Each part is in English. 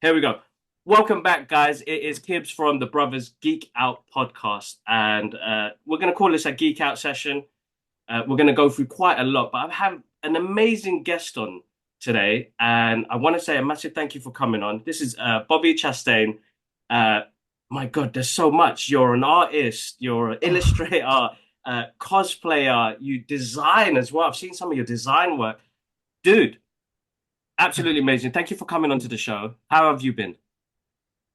Here we go. Welcome back, guys. It is Kibbs from the Brothers Geek Out podcast, and we're going to call this a Geek Out session. We're going to go through quite a lot, but I have an amazing guest on today, and I want to say a massive thank you for coming on. This is Bobby Chastain. Uh, my God, there's so much. You're an artist, you're an Oh, illustrator, cosplayer, you design as well. I've seen some of your design work. Dude, absolutely amazing. Thank you for coming onto the show. How have you been?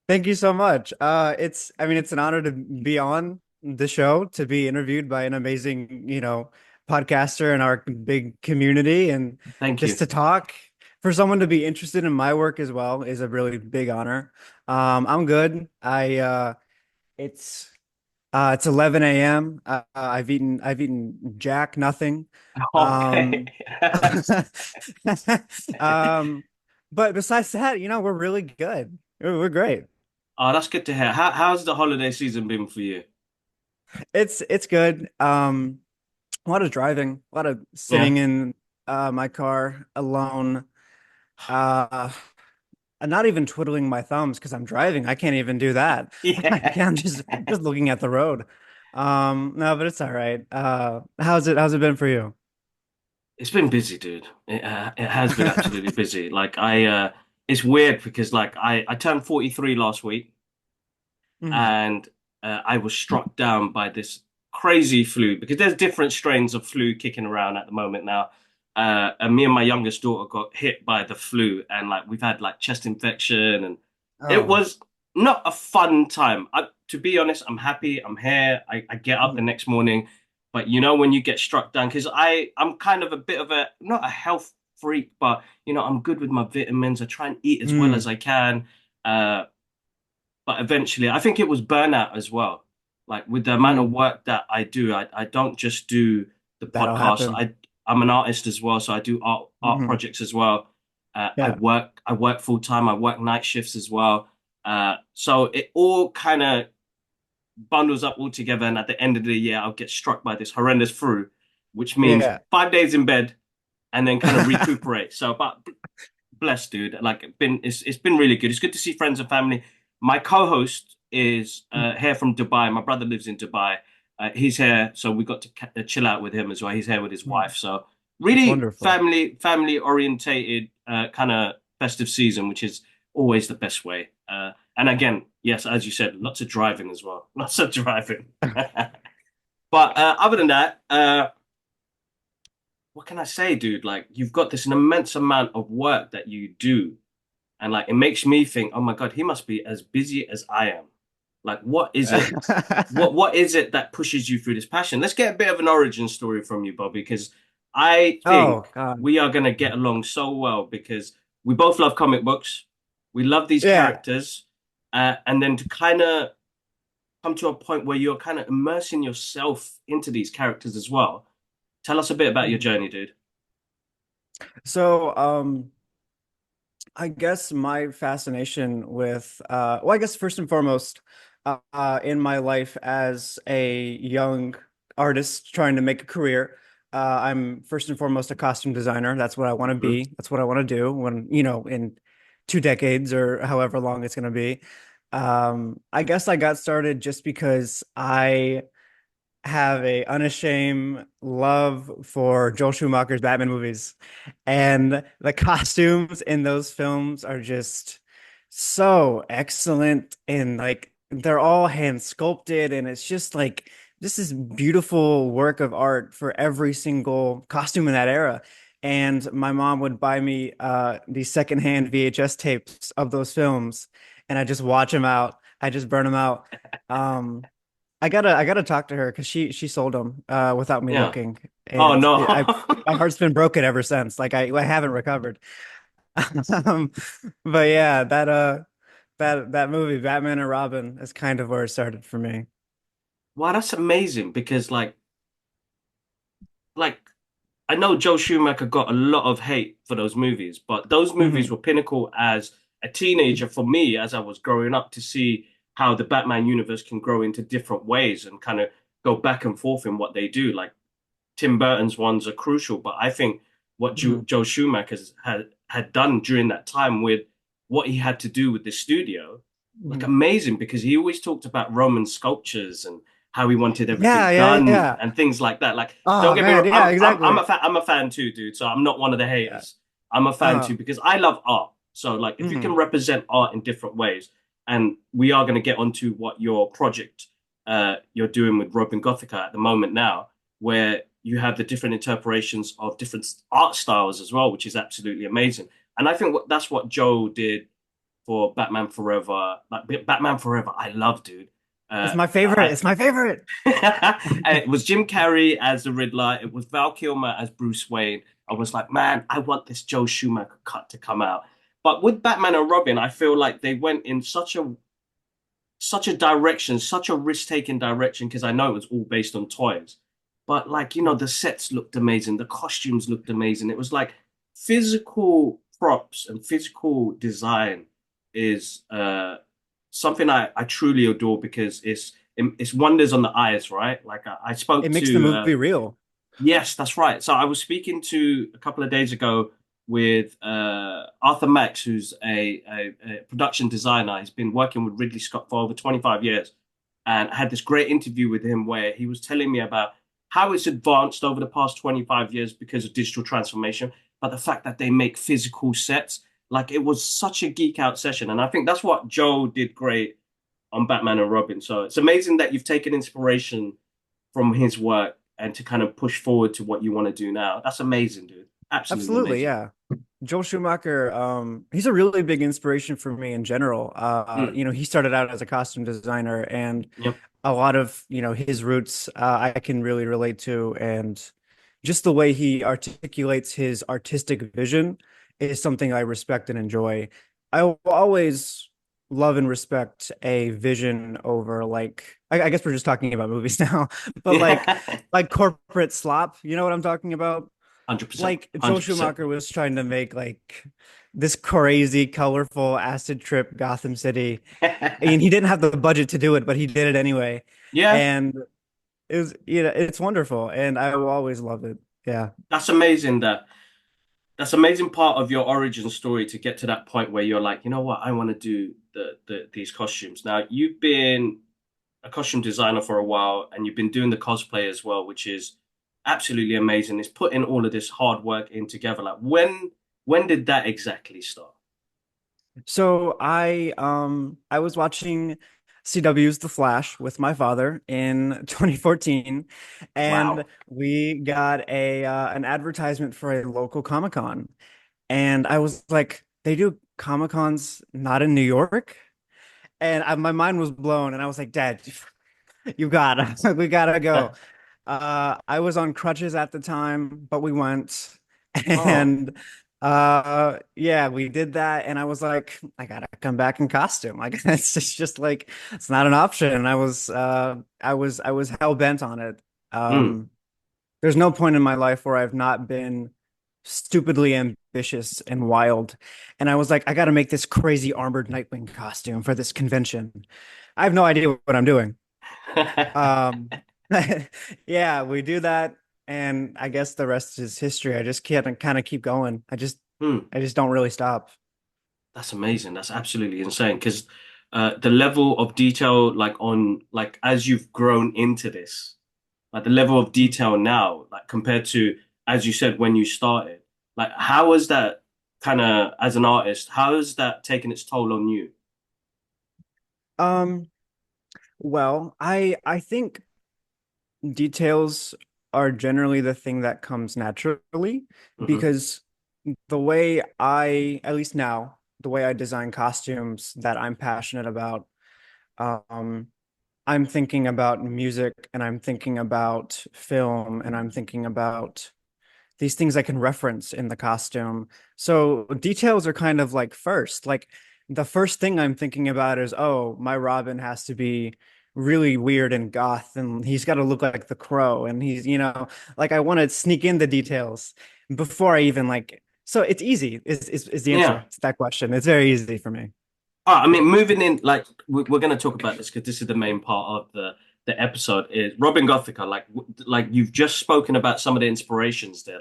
thank you so much. It's an honor to be on the show, to be interviewed by an amazing, podcaster in our big community, and Thank just you. to talk for someone to be interested in my work as well is a really big honor. I'm good. It's 11 a.m. I've eaten jack nothing. Okay. Um, um, but besides that, we're really good. We're great. Oh, that's good to hear. How's the holiday season been for you? It's good. A lot of driving, a lot of Yeah. sitting in my car alone. Uh, and not even twiddling my thumbs because I'm driving. I can't even do that. Yeah. I'm just looking at the road. No, but it's all right. How's it been for you? It's been busy, dude. It has been absolutely busy. It's weird because I turned 43 last week Mhm. and I was struck down by this crazy flu because there's different strains of flu kicking around at the moment now. And me and my youngest daughter got hit by the flu, and like we've had like chest infection, and it Oh. was not a fun time. To be honest, I'm happy. I'm here. I get up the Mhm. next morning, but you know when you get struck down, because I'm kind of a bit of a not a health freak, but I'm good with my vitamins. I try and eat as well as Mm. I can. Uh, but eventually, I think it was burnout as well. Like with the amount of Mm. work that I do, I don't just do the That'll podcast. happen. I'm an artist as well, so I do art Hmm. projects as well. Yeah. I work full time. I work night shifts as well. So it all kind of bundles up all together, and at the end of the year, I'll get struck by this horrendous flu, which means Yeah. 5 days in bed and then kind of recuperate. So, but blessed, dude. Like it's been really good. It's good to see friends and family. My co-host is here from Dubai. My brother lives in Dubai. He's here, so we got to chill out with him as well. He's here with his Mm. wife. So That's really wonderful. family orientated kind of festive season, which is always the best way. And again, yes, as you said, lots of driving as well. Lots of driving. But other than that, what can I say, dude? Like you've got this an immense amount of work that you do. And like it makes me think, oh my God, he must be as busy as I am. Like, what is it? What is it that pushes you through this passion? Let's get a bit of an origin story from you, Bobby, because I Oh think God. we are gonna get along so well because we both love comic books. We love these Yeah. characters. And then to kind of come to a point where you're kind of immersing yourself into these characters as well. Tell us a bit about your Mhm. journey, dude. So, I guess my fascination with, well, I guess first and foremost, in my life as a young artist trying to make a career, I'm first and foremost a costume designer. That's what I want to Mhm. be. That's what I want to do when, in 2 decades or however long it's going to be. I guess I got started just because I have a unashamed love for Joel Schumacher's Batman movies. And the costumes in those films are just so excellent and like they're all hand sculpted and it's just like this is beautiful work of art for every single costume in that era. And my mom would buy me these secondhand VHS tapes of those films and I just watch them out. I just burn them out. Um, I gotta talk to her because she sold them without me Yeah. looking, Oh and no. my heart's been broken ever since. Like I haven't recovered. Um, but yeah, that movie Batman and Robin is kind of where it started for me. Wow, that's amazing because like I know Joe Schumacher got a lot of hate for those movies, but those movies Hmm. were pinnacle as a teenager for me as I was growing up to see how the Batman universe can grow into different ways and kind of go back and forth in what they do. Like Tim Burton's ones are crucial, but I think what Hmm. Joe Schumacher had done during that time with what he had to do with the studio, like Mhm. amazing because he always talked about Roman sculptures and how he wanted Yeah, everything yeah, done yeah. and things like that. Like, don't Oh get me wrong, man, yeah, exactly. I'm a fan too, dude. So I'm not one of the Yeah. haters. I'm a fan Uh, too because I love art. So like, if you can mhm. represent art in different ways, and we are going to get onto what your project you're doing with Robin Gothica at the moment now, where you have the different interpretations of different art styles as well, which is absolutely amazing. And I think that's what Joe did for Batman Forever. Like Batman Forever, I love, dude. It's my favorite. I It's my favorite. and it was Jim Carrey as the Riddler. It was Val Kilmer as Bruce Wayne. I was like, man, I want this Joe Schumacher cut to come out. But with Batman and Robin, I feel like they went in such a direction, such a risk-taking direction, because I know it was all based on toys. But like, the sets looked amazing, the costumes looked amazing. It was like physical props and physical design is something I truly adore because it's wonders on the eyes, right? Like I spoke It makes the to movie real. yes, that's right. So I was speaking to a couple of days ago with Arthur Max, who's a production designer. He's been working with Ridley Scott for over 25 years. And I had this great interview with him where he was telling me about how it's advanced over the past 25 years because of digital transformation, but the fact that they make physical sets, like it was such a geek out session. And I think that's what Joe did great on Batman and Robin. So it's amazing that you've taken inspiration from his work and to kind of push forward to what you want to do now. That's amazing, dude. Absolutely Absolutely, amazing. yeah. Joel Schumacher, he's a really big inspiration for me in general. Mm, He started out as a costume designer, and yep. a lot of, his roots, I can really relate to, and just the way he articulates his artistic vision is something I respect and enjoy. I will always love and respect a vision over like I guess we're just talking about movies now, but Yeah. like corporate slop, you know what I'm talking about? 100%. Like Joel 100%. Schumacher was trying to make like this crazy, colorful acid trip Gotham City, and he didn't have the budget to do it, but he did it anyway. Yeah, And it was, it's wonderful, and I will always love it. Yeah. that's amazing that's amazing part of your origin story to get to that point where you're like, you know what, I want to do these costumes. Now, you've been a costume designer for a while and you've been doing the cosplay as well, which is absolutely amazing. It's putting all of this hard work in together. Like when did that exactly start? So I was watching CW's The Flash with my father in 2014, and Wow. we got a an advertisement for a local Comic-Con. And I was like, they do Comic-Cons not in New York? And my mind was blown, and I was like, Dad, you gotta, we gotta go. I was on crutches at the time, but we went. Oh, And yeah, we did that. And I was like, I gotta come back in costume. Like it's just like it's not an option. And I was hell bent on it. mm. Um, there's no point in my life where I've not been stupidly ambitious and wild. And I was like, I gotta make this crazy armored Nightwing costume for this convention. I have no idea what I'm doing. Um, yeah, we do that, and I guess the rest is history. I just can't kind of keep going. Mm. I just don't really stop. That's amazing. That's absolutely insane because the level of detail, like on like as you've grown into this, like the level of detail now, like compared to as you said when you started, like how has that kind of as an artist, how has that taken its toll on you? Um, well, I think details are generally the thing that comes naturally Hmm. because the way at least now, the way I design costumes that I'm passionate about, um, I'm thinking about music and I'm thinking about film and I'm thinking about these things I can reference in the costume. So details are kind of like first. Like the first thing I'm thinking about is, oh, my Robin has to be really weird and goth and he's got to look like the Crow and he's, like I want to sneak in the details before I even like so it's easy is the Yeah. answer to that question. It's very easy for me. I mean, moving in, like we're going to talk about this because this is the main part of the episode. Is Robin Gothica like you've just spoken about some of the inspirations there,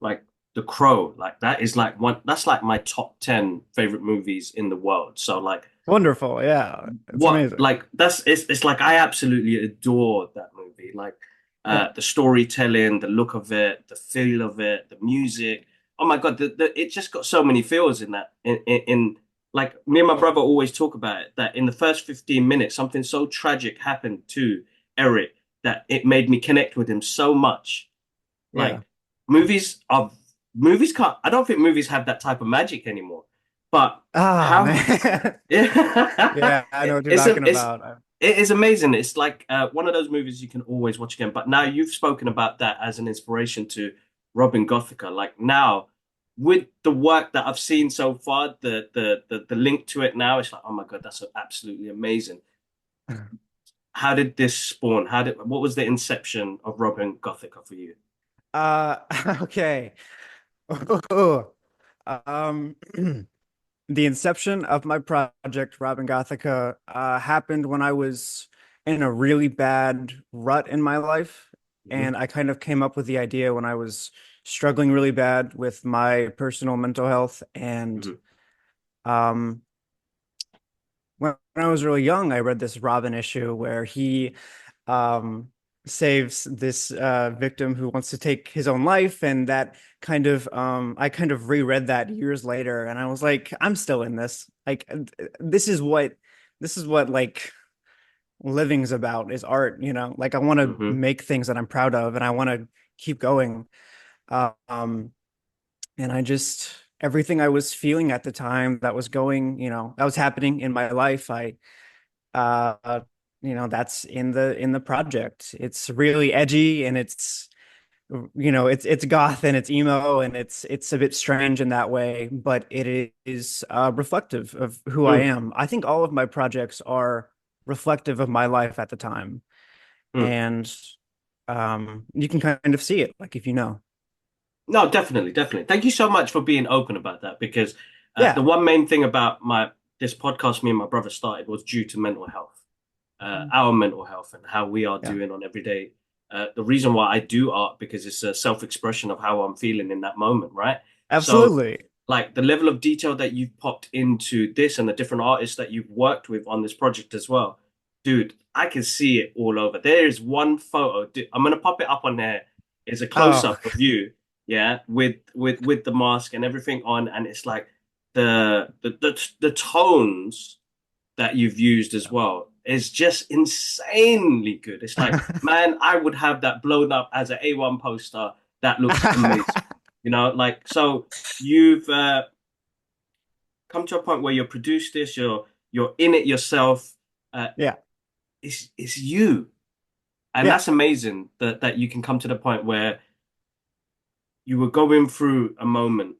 like The Crow, like that is like one that's like my top 10 favorite movies in the world. So like Wonderful. Yeah. It's what amazing. like that's it's like I absolutely adore that movie. Like Yeah. the storytelling, the look of it, the feel of it, the music. Oh my God, it just got so many feels in that in like me and my brother always talk about it that in the first 15 minutes something so tragic happened to Eric that it made me connect with him so much. Yeah. Like movies are movies can't I don't think movies have that type of magic anymore. But Ah, how man. yeah, Yeah, I know what you're it's talking it's about. it is amazing. It's like one of those movies you can always watch again. But now you've spoken about that as an inspiration to Robin Gothica. Like now, with the work that I've seen so far, the link to it now, it's like, oh my God, that's absolutely amazing. How did this spawn? What was the inception of Robin Gothica for you? Uh, okay. Um, the inception of my project, Robin Gothica, happened when I was in a really bad rut in my life. Hmm. And I kind of came up with the idea when I was struggling really bad with my personal mental health. And Hmm. um, when I was really young, I read this Robin issue where he um, saves this victim who wants to take his own life, and that kind of I kind of reread that years later, and I was like, I'm still in this. Like, this is what like living's about is art, you know? Like, I want to Hmm. make things that I'm proud of, and I want to keep going. Um, and I just everything I was feeling at the time that was going, that was happening in my life, uh that's in the project. It's really edgy, and it's goth, and it's emo, and it's a bit strange in that way, but it is reflective of who I Mm, am. I think all of my projects are reflective of my life at the time, mm. and you can kind of see it, like, if you know. No, definitely, definitely. Thank you so much for being open about that because the Yeah. one main thing about my this podcast me and my brother started was due to mental health, our mental health and how we are Yeah, doing on every day. The reason why I do art because it's a self-expression of how I'm feeling in that moment, right? So absolutely. like the level of detail that you've popped into this and the different artists that you've worked with on this project as well, dude, I can see it all over. There is one photo. Dude, I'm gonna pop it up on there. It's a Oh. close-up of you, yeah, with the mask and everything on, and it's like the tones that you've used as well is just insanely good. It's like, man, I would have that blown up as an A1 poster. That looks amazing. You know, like so you've come to a point where you're produced this, you're in it yourself. Uh, Yeah, it's you, and yeah. that's amazing that you can come to the point where you were going through a moment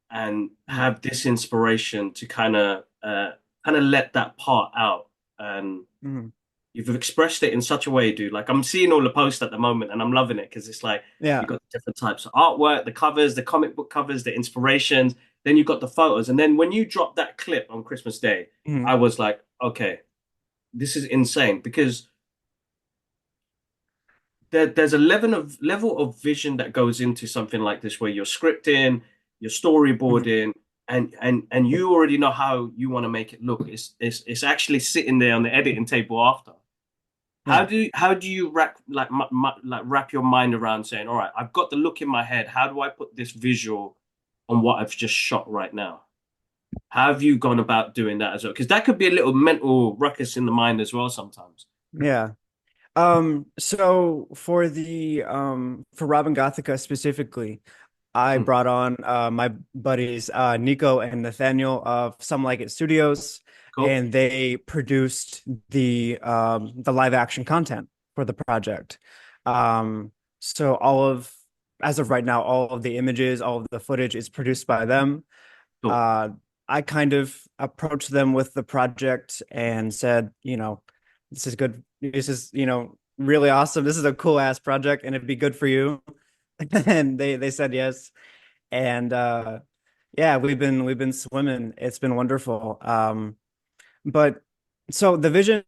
and Mhm. have this inspiration to kind of let that part out, and Mhm. you've expressed it in such a way, dude. Like I'm seeing all the posts at the moment, and I'm loving it because it's like Yeah. you've got different types of artwork, the covers, the comic book covers, the inspirations. Then you've got the photos, and then when you drop that clip on Christmas Day, Mhm. I was like, okay, this is insane because there's a level of vision that goes into something like this, where you're scripting, you're Mhm. storyboarding, and you already know how you want to make it look. It's actually sitting there on the editing table after. Yeah. How do you wrap your mind around saying, all right, I've got the look in my head. How do I put this visual on what I've just shot right now? How have you gone about doing that as well? Because that could be a little mental ruckus in the mind as well sometimes. Yeah. So for Robin Gothica specifically, I Hmm. brought on my buddies Nico and Nathaniel of Some Like It Studios, Cool. and they produced the live action content for the project. So as of right now, all of the images, all of the footage is produced by them. Cool. uh, I kind of approached them with the project and said, this is good. This is, really awesome. This is a cool ass project, and it'd be good for you. And they said yes. And yeah, we've been swimming. It's been wonderful. But so the vision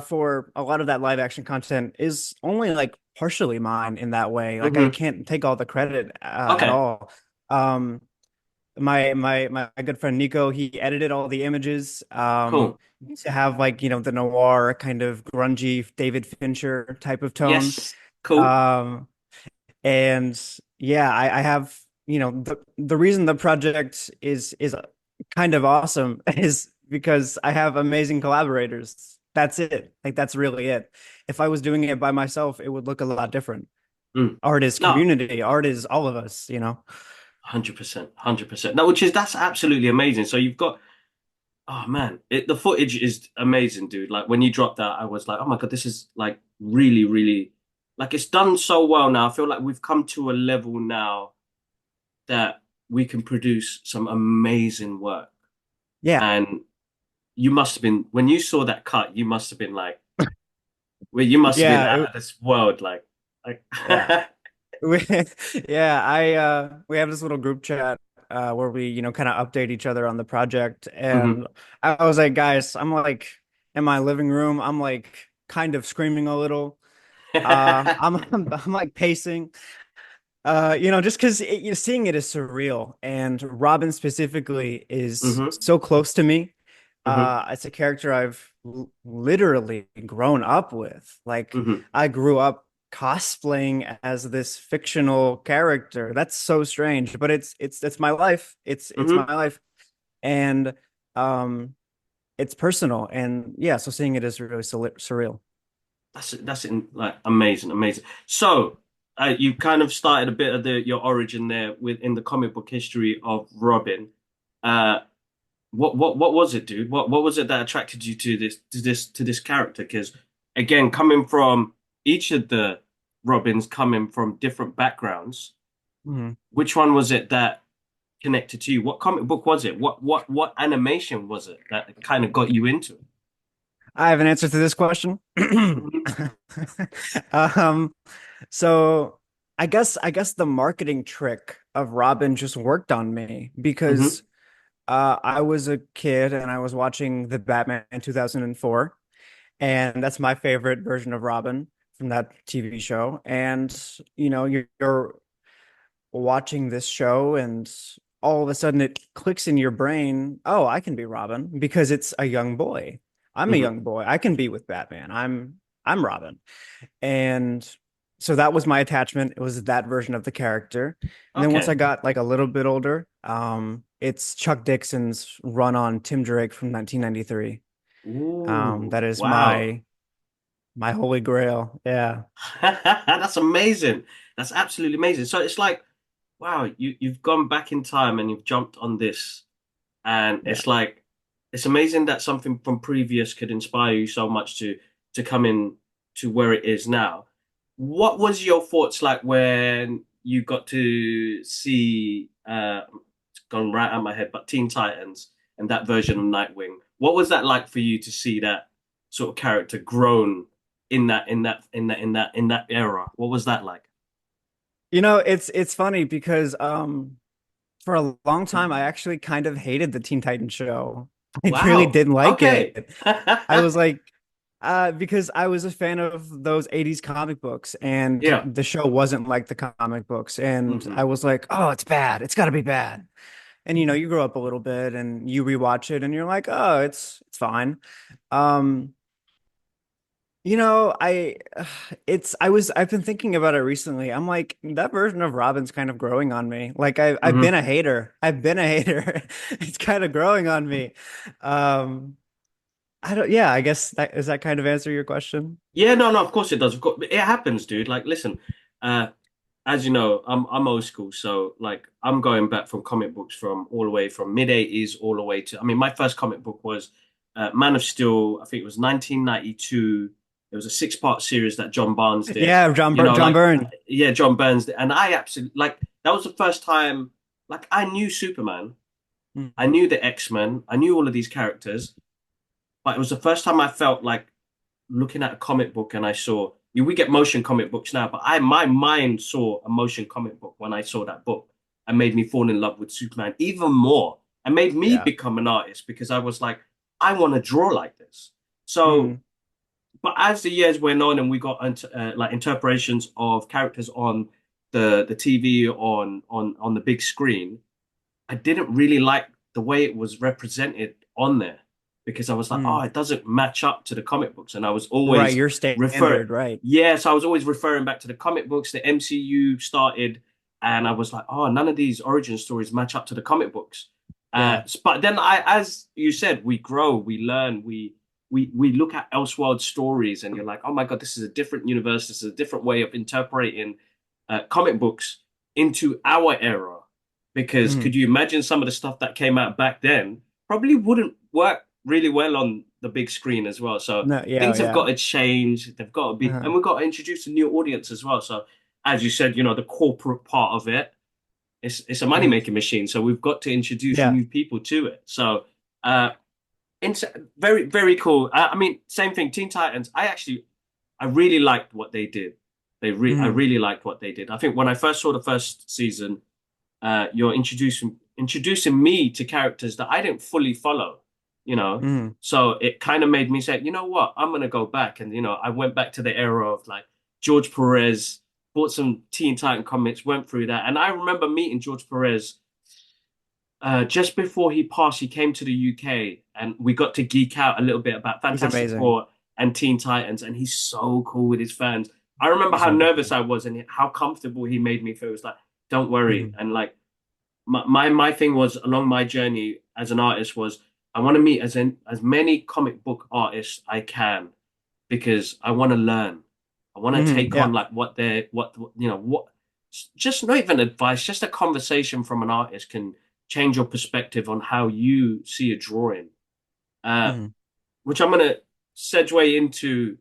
for a lot of that live action content is only like partially mine in that way. Like, I Hmm. can't take all the credit at Okay. all. Um, my good friend Nico, he edited all the images Cool. to have like, the noir kind of grungy David Fincher type of tone. Yes. Cool. Um, and yeah, I have, the reason the project is kind of awesome is because I have amazing collaborators. That's it. Like that's really it. If I was doing it by myself, it would look a lot different. Mm. Art is No, community, art is all of us. 100%, 100%. No, that's absolutely amazing. So you've got, oh man, the footage is amazing, dude. Like when you dropped that, I was like, oh my God, this is like really, really, like it's done so well now. I feel like we've come to a level now that we can produce some amazing work. Yeah. And you must have been, when you saw that cut, you must have been like, well, you must have been Yeah, out of this world. Like, yeah. We, yeah, we have this little group chat where we, kind of update each other on the project. hmm And I was like, guys, I'm like in my living room, I'm like kind of screaming a little. I'm like pacing. Just because you're seeing it is surreal, and Robin specifically is hmm so close to me. hmm It's a character I've literally grown up with. Like hmm I grew up cosplaying as this fictional character. That's so strange, but it's my life. It's hmm my life, and um, it's personal. And yeah, so seeing it is really surreal. Like amazing, amazing. So, you kind of started a bit of your origin there within the comic book history of Robin. Uh, what was it, dude? What was it that attracted you to this character? Because again, coming from each of the Robins coming from different backgrounds, Mhm. which one was it that connected to you? What comic book was it? What animation was it that kind of got you into it? I have an answer to this question. hmm Um, so I guess the marketing trick of Robin just worked on me hmm because I was a kid and I was watching the Batman in 2004, and that's my favorite version of Robin from that TV show. And you're watching this show and all of a sudden it clicks in your brain, oh, I can be Robin because it's a young boy. I'm a hmm young boy. I can be with Batman. I'm Robin. And so that was my attachment. It was that version of the character. And then once I Okay. got like a little bit older, it's Chuck Dixon's run on Tim Drake from 1993. Ooh, That is wow. my holy grail. Yeah. That's amazing. That's absolutely amazing. So it's like, wow, you've gone back in time and you've jumped on this, and Yeah. it's like it's amazing that something from previous could inspire you so much to come in to where it is now. What was your thoughts like when you got to see it's gone right out of my head, but Teen Titans and that version of Nightwing? What was that like for you to see that sort of character grown in that era? What was that like? It's funny because for a long time I actually kind of hated the Teen Titans show. I really Wow. didn't like Okay. it. I was like because I was a fan of those 80s comic books and Yeah. the show wasn't like the comic books and hmm I was like, "Oh, it's bad. It's got to be bad." And you grow up a little bit and you rewatch it and you're like, "Oh, it's fine." Um I I've been thinking about it recently. I'm like that version of Robin's kind of growing on me. Like I've been hmm a hater. I've been a hater. It's kind of growing on me. Um I don't yeah, I guess that does that kind of answer your question? Yeah, no, no, of course it does. Of course, it happens, dude. Like, listen, uh, as you know, I'm old school, so like I'm going back from comic books from all the way from mid 80s all the way to. I mean, my first comic book was Man of Steel. I think it was 1992. It was a six-part series that John Barnes did. Yeah, John Byrne. Yeah, John Burns did, and I absolutely like that was the first time like I knew Superman, I Mhm. knew the X-Men, I knew all of these characters, but it was the first time I felt like looking at a comic book and I saw we get motion comic books now, but I my mind saw a motion comic book when I saw that book and made me fall in love with Superman even more and made me Yeah. become an artist because I was like, I want to draw like this. So, Mm. but as the years went on and we got into like interpretations of characters on the TV on the big screen, I didn't really like the way it was represented on there because I was like, oh, Mm. it doesn't match up to the comic books, and I was Right, always your refer standard, right. yes, I was always referring back to the comic books. The MCU started, and I was like, oh, none of these origin stories match up to the comic books. Yeah. But then as you said, we grow, we learn, we look at Elseworld stories, and you're like, oh my God, this is a different universe. This is a different way of interpreting comic books into our era. Because Mm. could you imagine some of the stuff that came out back then probably wouldn't work really well on the big screen as well. So No, yeah, things have got yeah. to change. They've got to be, Uh-huh. and we've got to introduce a new audience as well. So as you said, the corporate part of it, it's a money Mm. making machine. So we've got to introduce Yeah. new people to it. So uh, it's very very cool. I mean, same thing. Teen Titans. I really liked what they did. I Mm. really liked what they did. I think when I first saw the first season, you're introducing me to characters that I didn't fully follow, you know. Mm. So it kind of made me say, you know what, I'm gonna go back, and I went back to the era of like George Perez, bought some Teen Titan comics, went through that, and I remember meeting George Perez just before he passed. He came to the UK, and we got to geek out a little bit about He's Fantastic amazing. Four and Teen Titans, and he's so cool with his fans. I remember He's how nervous wonderful. I was and how comfortable he made me feel. It was like, don't worry, Hmm. and like my thing was along my journey as an artist was I want to meet as many comic book artists I can because I want to learn. I want to Hmm. take on Yeah. like what just not even advice, just a conversation from an artist can change your perspective on how you see a drawing. Uh, Hmm. which I'm gonna segue into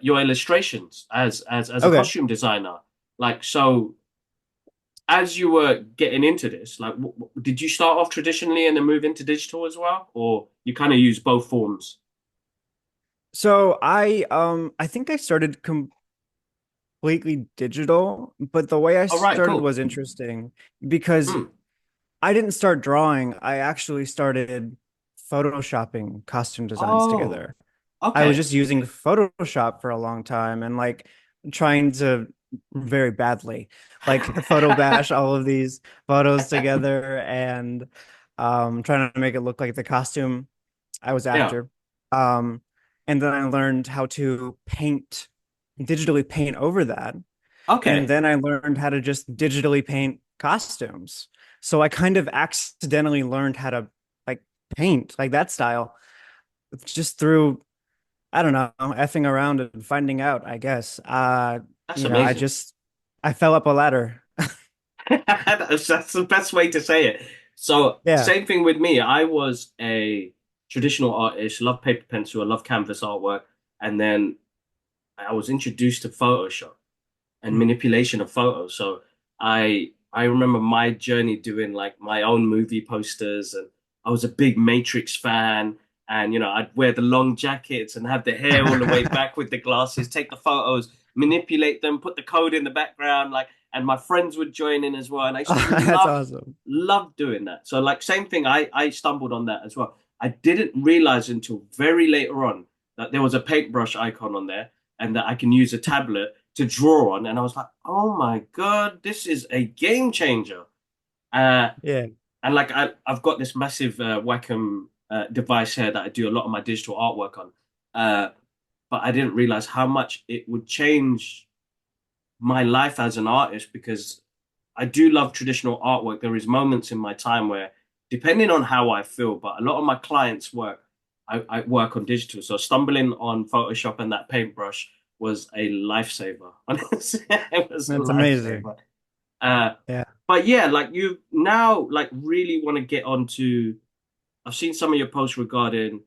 your illustrations as a Okay. costume designer. Like so as you were getting into this, like, did you start off traditionally and then move into digital as well, or you kind of use both forms? So I think I started completely digital, but the way I All right, started cool. was interesting because Hmm. I didn't start drawing. I actually started photoshopping costume designs Oh, together. I was okay. just using Photoshop for a long time and like trying to very badly like photo bash all of these photos together and trying to make it look like the costume I was Yeah. after. Um, and then I learned how to digitally paint over that. And Okay. then I learned how to just digitally paint costumes. So I kind of accidentally learned how to like paint like that style just through, I don't know, effing around and finding out, I guess. That's I amazing. just I fell up a ladder. That's the best way to say it. So, Yeah. same thing with me. I was a traditional artist, love paper pencil, I love canvas artwork, and then I was introduced to Photoshop and Mm. manipulation of photos. So I remember my journey doing like my own movie posters, and I was a big Matrix fan. And I'd wear the long jackets and have the hair all the way back with the glasses, take the photos, manipulate them, put the code in the background, like, and my friends would join in as well. And I used to That's awesome. love doing that. So like same thing, I stumbled on that as well. I didn't realize until very later on that there was a paintbrush icon on there and that I can use a tablet to draw on. And I was like, oh my God, this is a game changer. Uh, Yeah. and like I've got this massive Wacom device here that I do a lot of my digital artwork on. Uh, but I didn't realize how much it would change my life as an artist because I do love traditional artwork. There is moments in my time where, depending on how I feel, but a lot of my clients work, I work on digital. So stumbling on Photoshop and that paintbrush was a lifesaver. Honestly, it was a That's amazing. lifesaver. Uh, Yeah. but yeah, like you now like really want to get onto. I've seen some of your posts regarding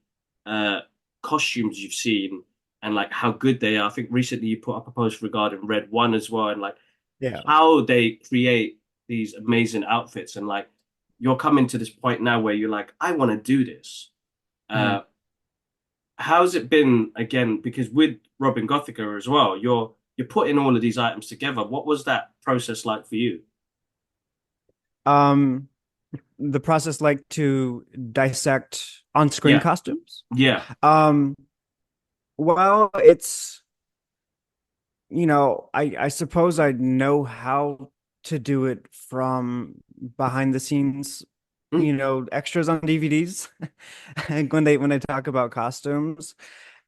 uh costumes you've seen and like how good they are. I think recently you put up a post regarding Red One as well, and like Yeah. how they create these amazing outfits and like you're coming to this point now where you're like, I want to do this. Mhm. Uh, how's it been again? Because with Robin Gothica as well, you're putting all of these items together. What was that process like for you? Um, the process like to dissect on-screen Yeah, costumes. yeah, Um, well, it's I suppose I know how to do it from behind the scenes, extras on DVDs and when they talk about costumes.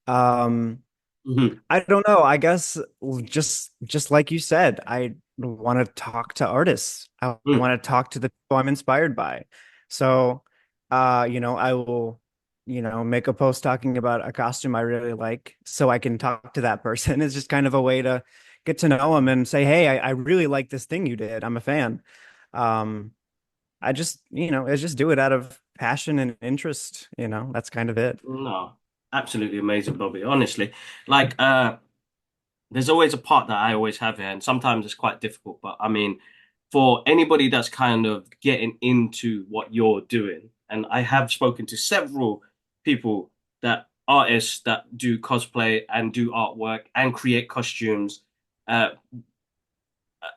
Um, Mm-hmm. I don't know. I guess just like you said, I want to talk to artists. I Mm. want to talk to the people I'm inspired by. So, I will, make a post talking about a costume I really like so I can talk to that person. It's just kind of a way to get to know them and say, hey, I really like this thing you did. I'm a fan. Um, I just do it out of passion and interest, that's kind of it. No, absolutely amazing, Bobby. Honestly, like there's always a part that I always have here, and sometimes it's quite difficult. But I mean, for anybody that's kind of getting into what you're doing, and I have spoken to several people that artists that do cosplay and do artwork and create costumes. Uh,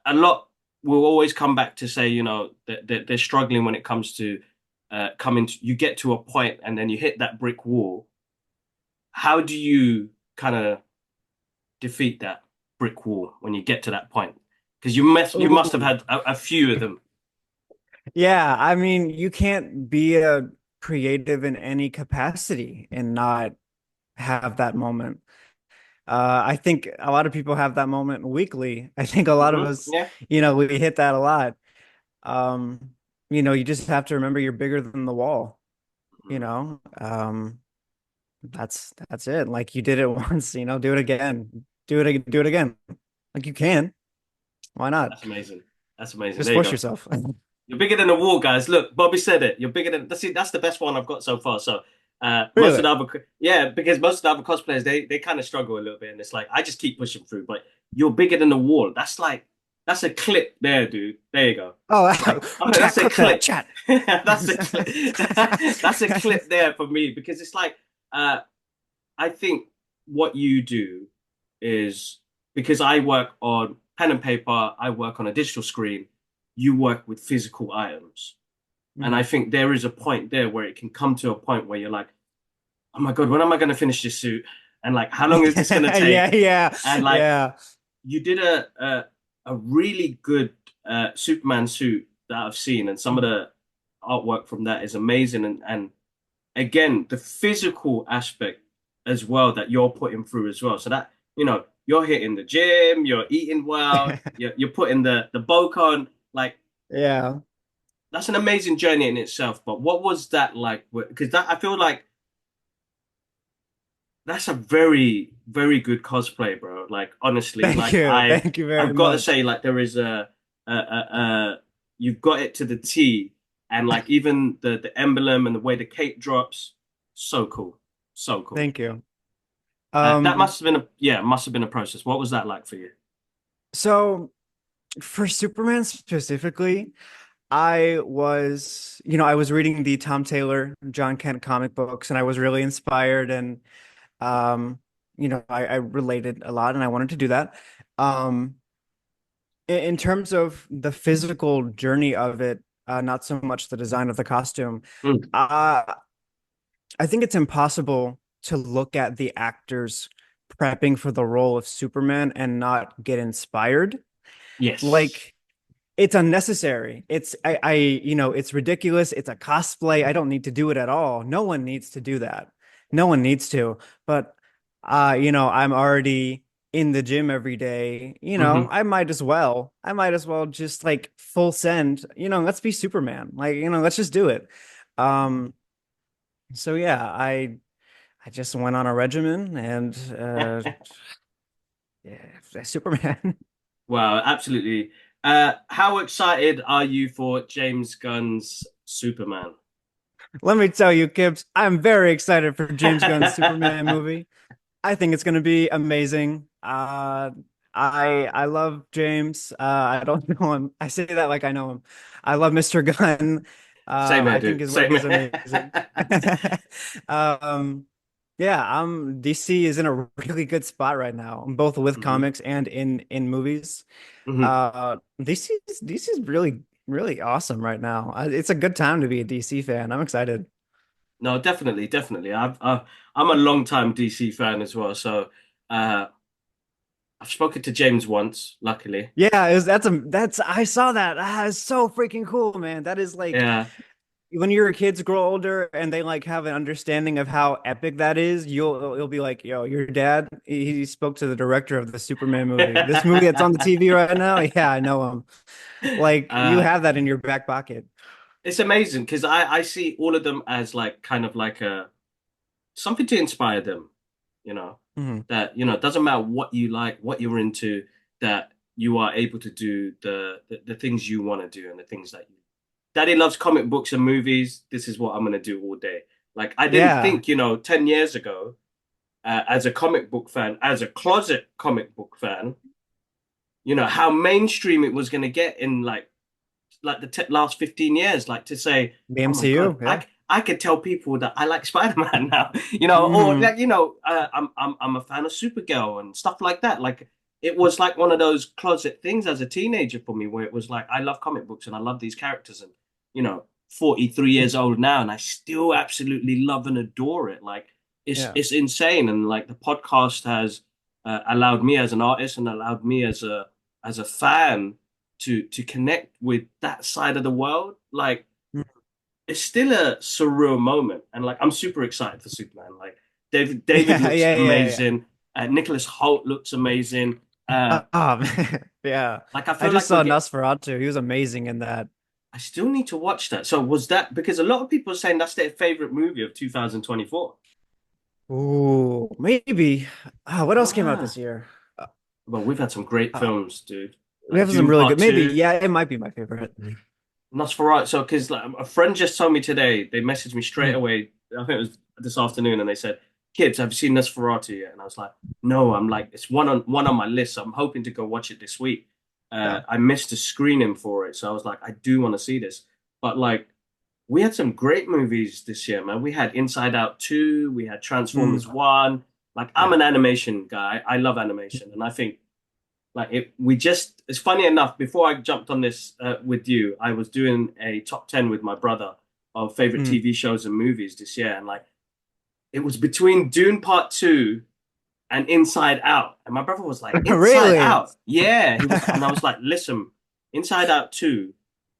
a lot will always come back to say, that they're struggling when it comes to coming to, you get to a point and then you hit that brick wall. How do you kind of defeat that brick wall when you get to that point? Because you must have Ooh. had a few of them. Yeah, I mean, you can't be a creative in any capacity and not have that moment. I think a lot of people have that moment weekly. I think a lot of us, Yeah. we hit that a lot. Um, you just have to remember you're bigger than the wall, you Mhm. know? That's it. Like you did it once, do it again. Do it again. Like you can. Why not? That's amazing. That's amazing. Just There you force go. yourself. You're bigger than the wall, guys. Look, Bobby said it. You're bigger than that's the best one I've got so far. So most of Really? the other yeah, because most of the other cosplayers they kind of struggle a little bit, and it's like I just keep pushing through. But you're bigger than the wall. That's a clip there, dude. There you go. Oh, Like oh, chat, that's a clip that, clip. chat. That's a clip. That's a clip there for me because it's like uh I think what you do is because I work on pen and paper, I work on a digital screen, you work with physical items. And I Mhm. think there is a point there where it can come to a point where you're like, oh my God, when am I going to finish this suit? And like, how long is this going to Yeah, take? yeah, And like, yeah. you did a really good Superman suit that I've seen, and some of the artwork from that is amazing. And again, the physical aspect as well that you're putting through as well. So that, you're hitting the gym, you're eating well, you're putting the bulk on. Like, Yeah. that's an amazing journey in itself. But what was that like? Because that I feel like that's a very, very good cosplay, bro. Like honestly, Thank like you. I Thank you very I've got to much. say, like there is you've got it to the T, and like even the emblem and the way the cape drops, so cool, so cool. Thank you. That Um, must have been a process. What was that like for you? so for Superman specifically, I was reading the Tom Taylor, John Kent comic books, and I was really inspired and um, I related a lot and I wanted to do that. Um, in terms of the physical journey of it, not so much the design of the costume. Mm, Uh, I think it's impossible to look at the actors prepping for the role of Superman and not get inspired. yes. Like it's unnecessary. It's ridiculous. It's a cosplay. I don't need to do it at all. No one needs to do that. No one needs to. But I'm already in the gym every day. Hmm. I might as well just like full send, let's be Superman. Like, let's just do it. Um, so yeah, I just went on a regimen and yeah, Superman. Wow, absolutely. How excited are you for James Gunn's Superman? Let me tell you, Gibbs, I'm very excited for James Gunn's Superman movie. I think it's going to be amazing. I love James. I don't know him. I say that like I know him. I love Mr. Gunn. Same here, I think dude. his work Same is here. amazing. Um, yeah, DC is in a really good spot right now, both with Hmm. comics and in movies. Hmm. DC's really really awesome right now. It's a good time to be a DC fan. I'm excited. No, definitely, definitely. I'm a long time DC fan as well, so uh, I've spoken to James once, luckily. Yeah, that's I saw that. It's so freaking cool, man. That is like Yeah. when your kids grow older and they like have an understanding of how epic that is, you'll be like, yo, your dad, he spoke to the director of the Superman movie. This movie that's on the TV right now, yeah, I know him. Like you uh, have that in your back pocket. it's amazing because I see all of them as like kind of like a something to inspire them, you know, Hmm. that, you know, it doesn't matter what you like, what you're into, that you are able to do the things you want to do and the things that you. Daddy loves comic books and movies. This is what I'm going to do all day. Like, I didn't Yeah. think, 10 years ago, as a comic book fan, as a closet comic book fan, how mainstream it was going to get in like the last 15 years, like to say, The oh my God, MCU, yeah. I could tell people that I like Spider-Man now, or Hmm. like, I'm a fan of Supergirl and stuff like that. Like it was like one of those closet things as a teenager for me where it was like, I love comic books and I love these characters and, 43 years old now and I still absolutely love and adore it. Like Yeah. it's insane. And like the podcast has allowed me as an artist and allowed me as a fan to connect with that side of the world. Like it's still a surreal moment, and like I'm super excited for Superman. Like David Yeah, looks yeah, yeah, yeah. amazing. Nicholas Hoult looks amazing. Man. Yeah. Like I I feel just like we're saw get. Nosferatu. He was amazing in that. I still need to watch that. So was that because a lot of people are saying that's their favorite movie of 2024? Ooh, maybe. What else came out Ah, this year? Uh, well, we've had some great uh, films, dude. we Like have some Dune really Part good. Maybe, Two. yeah, it might be my favorite. Nosferatu. So, because like, a friend just told me today, they messaged me straight Mhm. away. I think it was this afternoon, and they said, "Kids, have you seen Nosferatu yet?" And I was like, "No." I'm like, "It's one on my list. So I'm hoping to go watch it this week." Yeah. I missed a screening for it, so I was like, "I do want to see this." But like, we had some great movies this year, man. We had Inside Out 2, we had Mm, Transformers 1. Like, I'm yeah. an animation guy. I love animation, and I think like it's funny enough, before I jumped on this with you, I was doing a top 10 with my brother of favorite Mm. TV shows and movies this year. And like it was between Dune Part 2 and Inside Out. And my brother was like, Inside Really? Out. Yeah. He was, and I was like, listen, Inside Out 2,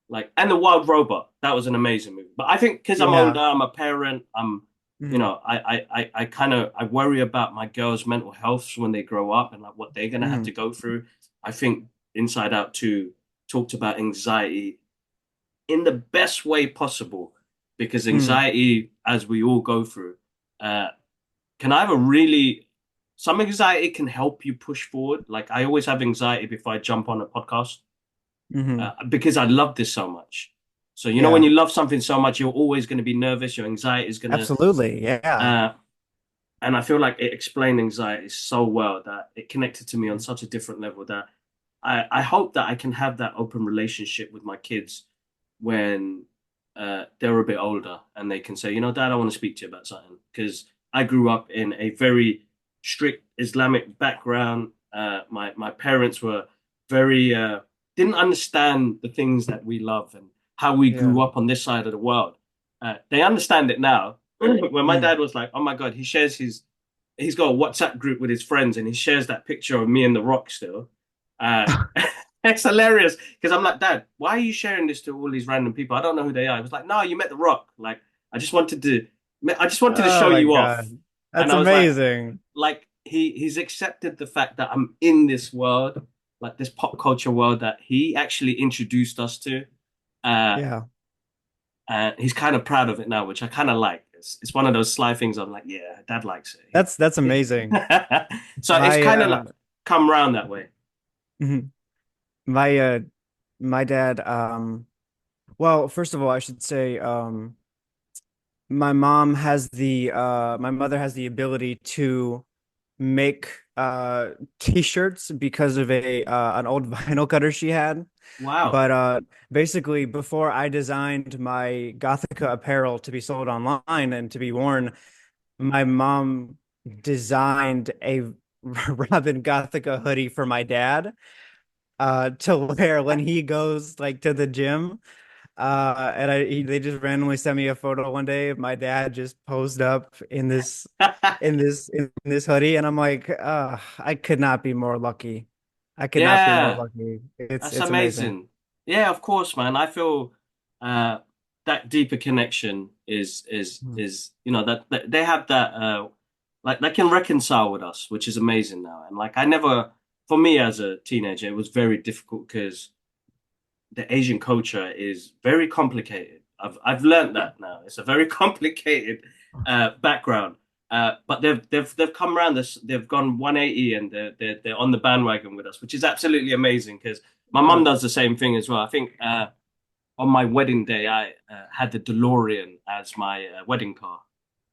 like, and The Wild Robot, that was an amazing movie. But I think because I'm older, Yeah. I'm a parent, Mm, I kind of I worry about my girls' mental health when they grow up and like what they're gonna have mm, to go through. I think Inside Out 2 talked about anxiety in the best way possible because mm. anxiety, as we all go through, uh, can either really some anxiety can help you push forward. Like I always have anxiety before I jump on a podcast Hmm. because I love this so much. So when Yeah. you love something so much, you're always going to be nervous. Your anxiety is going to, Absolutely. Yeah. uh, and I feel like it explained anxiety so well that it connected to me on such a different level that I hope that I can have that open relationship with my kids when they're a bit older and they can say, Dad, I want to speak to you about something. Because I grew up in a very strict Islamic background. My parents were very didn't understand the things that we love and how we Yeah. grew up on this side of the world. They understand it now. When my Mm. dad was like, "Oh my God," he's got a WhatsApp group with his friends and he shares that picture of me and The Rock still. Uh, it's hilarious because I'm like, Dad, why are you sharing this to all these random people? I don't know who they are. He was like, No, you met The Rock. Like, I just wanted to, I just wanted to Oh show my you off. God. And That's I was amazing. like he's accepted the fact that I'm in this world, like this pop culture world that he actually introduced us to. Uh, Yeah. and he's kind of proud of it now, which I kind of like. It's one of those sly things. I'm like, yeah, Dad likes That's it. amazing. So it's My kind of like come around that way. mhm. my my dad well, first of all, I should say my mother has the ability to make t-shirts because of a an old vinyl cutter she had. Wow. But basically before I designed my Gothika apparel to be sold online and to be worn, my mom designed a Robin Gothica hoodie for my dad to wear when he goes like to the gym. They just randomly sent me a photo one day of my dad just posed up in this hoodie, and I'm like, I could not be more lucky. I could not be more Yeah, lucky. It's that's it's amazing. amazing. Yeah, of course, man. I feel uh that deeper connection Hmm. is that they have that like they can reconcile with us, which is amazing now. And like I never for me as a teenager, it was very difficult because the Asian culture is very complicated. I've learned that now. It's a very complicated background. But they've come around this. They've gone 180 and they're on the bandwagon with us, which is absolutely amazing because my mum Good. does the same thing as well. I think on my wedding day, I had the DeLorean as my wedding car.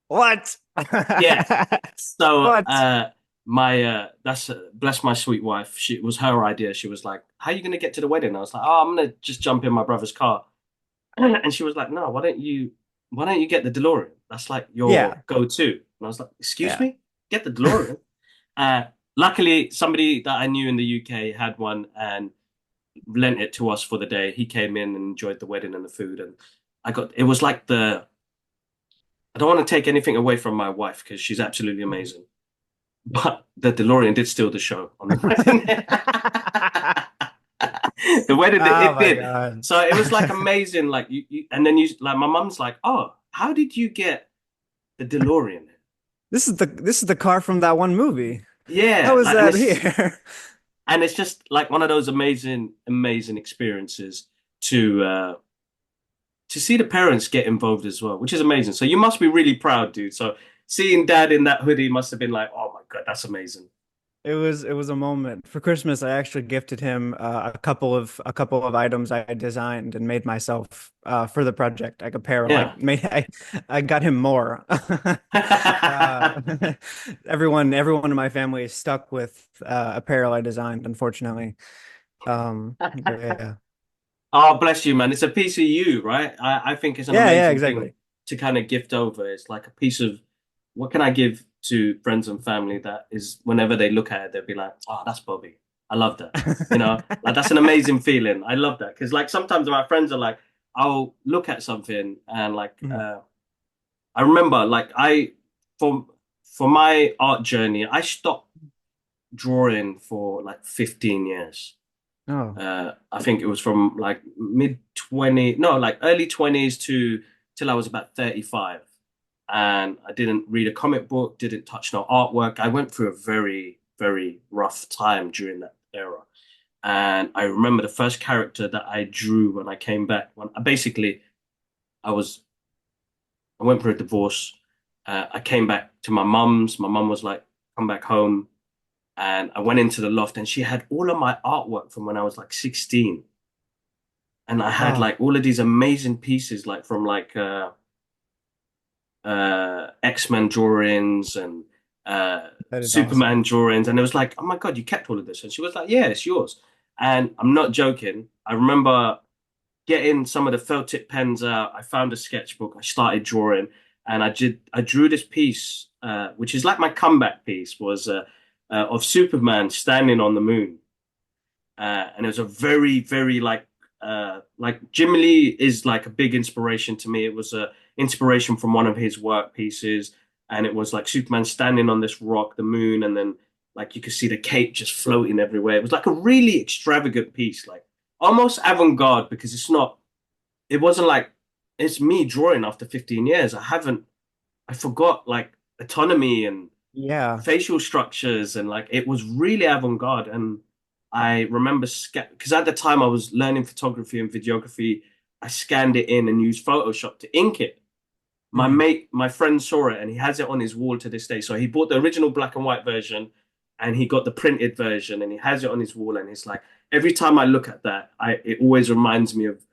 What? Yeah. So What? my that's bless my sweet wife. She it was her idea. She was like, "How are you going to get to the wedding?" I was like, "Oh, I'm going to just jump in my brother's car." And she was like, "No, why don't you get the DeLorean? That's like your Yeah, go-to." And I was like, "Excuse yeah. me? Get the DeLorean?" Uh, Luckily, somebody that I knew in the UK had one and lent it to us for the day. He came in and enjoyed the wedding and the food, and I got it was like the I don't want to take anything away from my wife because she's absolutely amazing. But the DeLorean did steal the show on the wedding. The wedding Oh it my did. God. So it was like amazing. Like and then you like my mum's like, "Oh, how did you get the DeLorean?" This is the car from that one movie. How Yeah, is like that here? and it's just like one of those amazing experiences to uh to see the parents get involved as well, which is amazing. So you must be really proud, dude. So seeing dad in that hoodie must have been like, "Oh my God, that's amazing." It was a moment. For Christmas, I actually gifted him a couple of items I designed and made myself for the project, like apparel. Yeah. I got him more. Uh, everyone in my family is stuck with apparel I designed, unfortunately. But yeah. Oh, bless you, man. It's a piece of you, right? I think it's an Yeah, yeah, amazing thing exactly. to kind of gift over. It's like a piece of what can I give to friends and family that is whenever they look at it, they'll be like, oh, that's Bobby. I love that. Like that's an amazing feeling. I love that. Because like sometimes my friends are like, I'll look at something and like Mhm. I remember like for for my art journey, I stopped drawing for like 15 years. Oh, I think it was from like mid 20, no, like early 20s to till I was about 35. And I didn't read a comic book, didn't touch no artwork. I went through a very rough time during that era. And I remember the first character that I drew when I came back. When basically I was, I went through a divorce. I came back to my mum's. My mum was like, "Come back home." And I went into the loft, and she had all of my artwork from when I was like 16. And I had oh, like all of these amazing pieces, like from like X-Men drawings and that is Superman awesome. drawings, and it was like, oh my God, you kept all of this. And she was like, yeah, it's yours. And I'm not joking. I remember getting some of the felt tip pens out. I found a sketchbook. I started drawing, and I drew this piece, which is like my comeback piece, was of Superman standing on the moon. And it was a very like Jim Lee is like a big inspiration to me. It was a inspiration from one of his work pieces, and it was like Superman standing on this rock, the moon, and then like you could see the cape just floating everywhere. It was like a really extravagant piece, like almost avant-garde because it wasn't like it's me drawing after 15 years. I forgot like autonomy and Yeah. facial structures and like it was really avant-garde. And I remember because at the time I was learning photography and videography. I scanned it in and used Photoshop to ink it. Mhm. My friend saw it and he has it on his wall to this day. So he bought the original black and white version and he got the printed version and he has it on his wall. And it's like every time I look at that, I it always reminds me of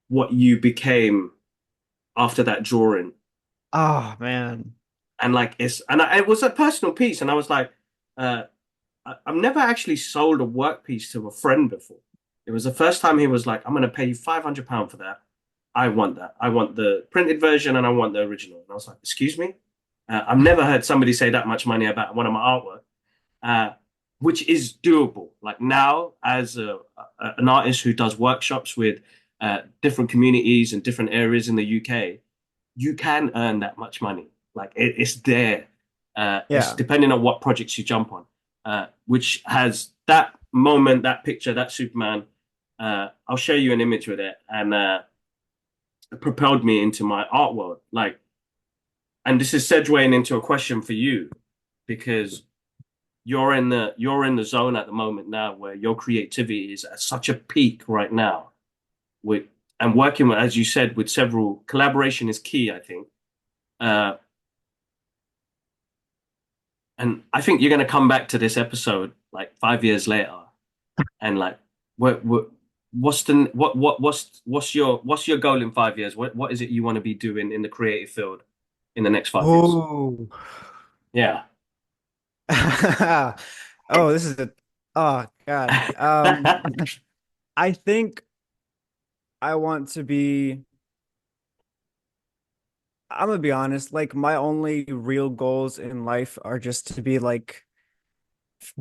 what you became after that drawing. Oh man. And like it was a personal piece. And I was like, uh, I've never actually sold a work piece to a friend before. It was the first time he was like, "I'm going to pay you £500 for that. I want that. I want the printed version and I want the original." And I was like, "Excuse me." I've never heard somebody say that much money about one of my artwork, uh, which is doable. Like now, as an artist who does workshops with different communities and different areas in the UK, you can earn that much money. Like it's there. It's Yeah. depending on what projects you jump on, which has that moment, that picture, that Superman. I'll show you an image with it, and it propelled me into my art world. Like, and this is segueing into a question for you because you're in the zone at the moment now where your creativity is at such a peak right now. With and working with, as you said, with several collaboration is key, I think. Uh, and I think you're going to come back to this episode like 5 years later, and like, what what's the what's your goal in 5 years? What is it you want to be doing in the creative field in the next 5 years? Oh. Yeah. Oh, this is a oh God. I think I want to be I'm gonna be honest, like my only real goals in life are just to be like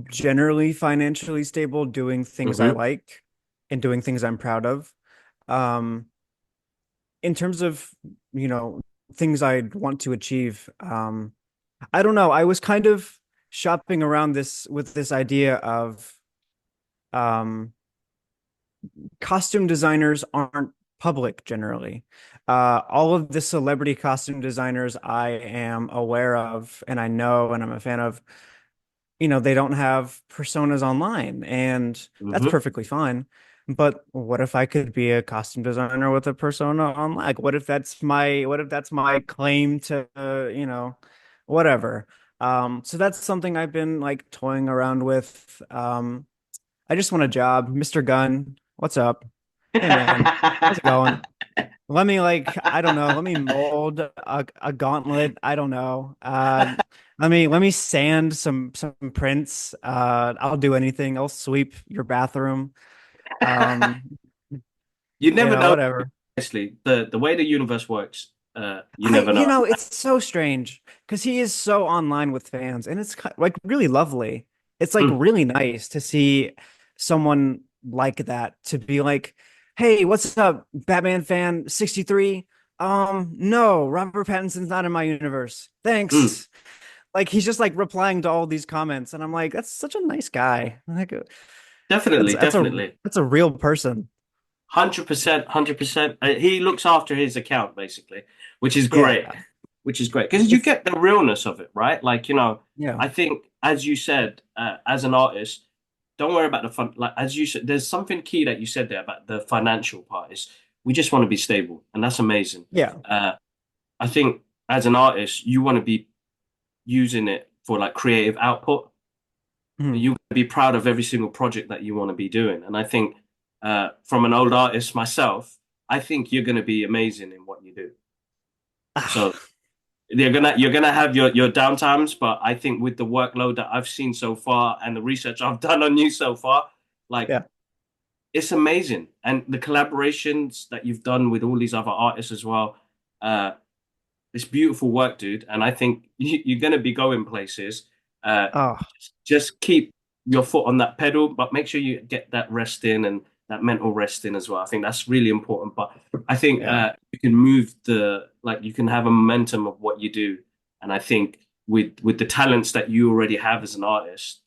generally financially stable, doing things I Hmm. like and doing things I'm proud of. Um, in terms of, you know, things I'd want to achieve, I don't know. I was kind of shopping around this with this idea of um costume designers aren't public generally. All of the celebrity costume designers I am aware of and I know and I'm a fan of, you know, they don't have personas online, and that's Hmm. perfectly fine. But what if I could be a costume designer with a persona online? Like, what if that's my claim to, whatever. So that's something I've been like toying around with. I just want a job, Mr. Gunn. What's up? Hey man, how's it going? Let me like, I don't know, let me mold a gauntlet. I don't know. Let me sand some prints. I'll do anything. I'll sweep your bathroom. Um, You never know, whatever. honestly, the way the universe works. You never know. It's so strange because he is so online with fans, and it's like really lovely. It's like Mm, really nice to see someone like that to be like, "Hey, what's up, Batman fan 63? No, Robert Pattinson's not in my universe. mm. Thanks." Like he's just like replying to all these comments, and I'm like, "That's such a nice guy. Like, that's Definitely, that's a definitely. that's a real person." 100%, 100%. He looks after his account basically, which is great, Yeah, which is great because you it's get the realness of it, right? Like, yeah. I think as you said, as an artist, don't worry about the fun. Like as you said, there's something key that you said there about the financial part is we just want to be stable, and that's amazing. Yeah. Uh, I think as an artist, you want to be using it for like creative output. Mhm. You want to be proud of every single project that you want to be doing. And I think from an old artist myself, I think you're going to be amazing in what you do. So Ah, you're gonna have your downtimes, but I think with the workload that I've seen so far and the research I've done on you so far, like yeah. it's amazing. And the collaborations that you've done with all these other artists as well, uh, it's beautiful work, dude. And I think you're gonna be going places. Uh, Oh, just keep your foot on that pedal, but make sure you get that rest in and that mental rest in as well. I think that's really important. But I think yeah. you can move you can have a momentum of what you do. And I think with the talents that you already have as an artist,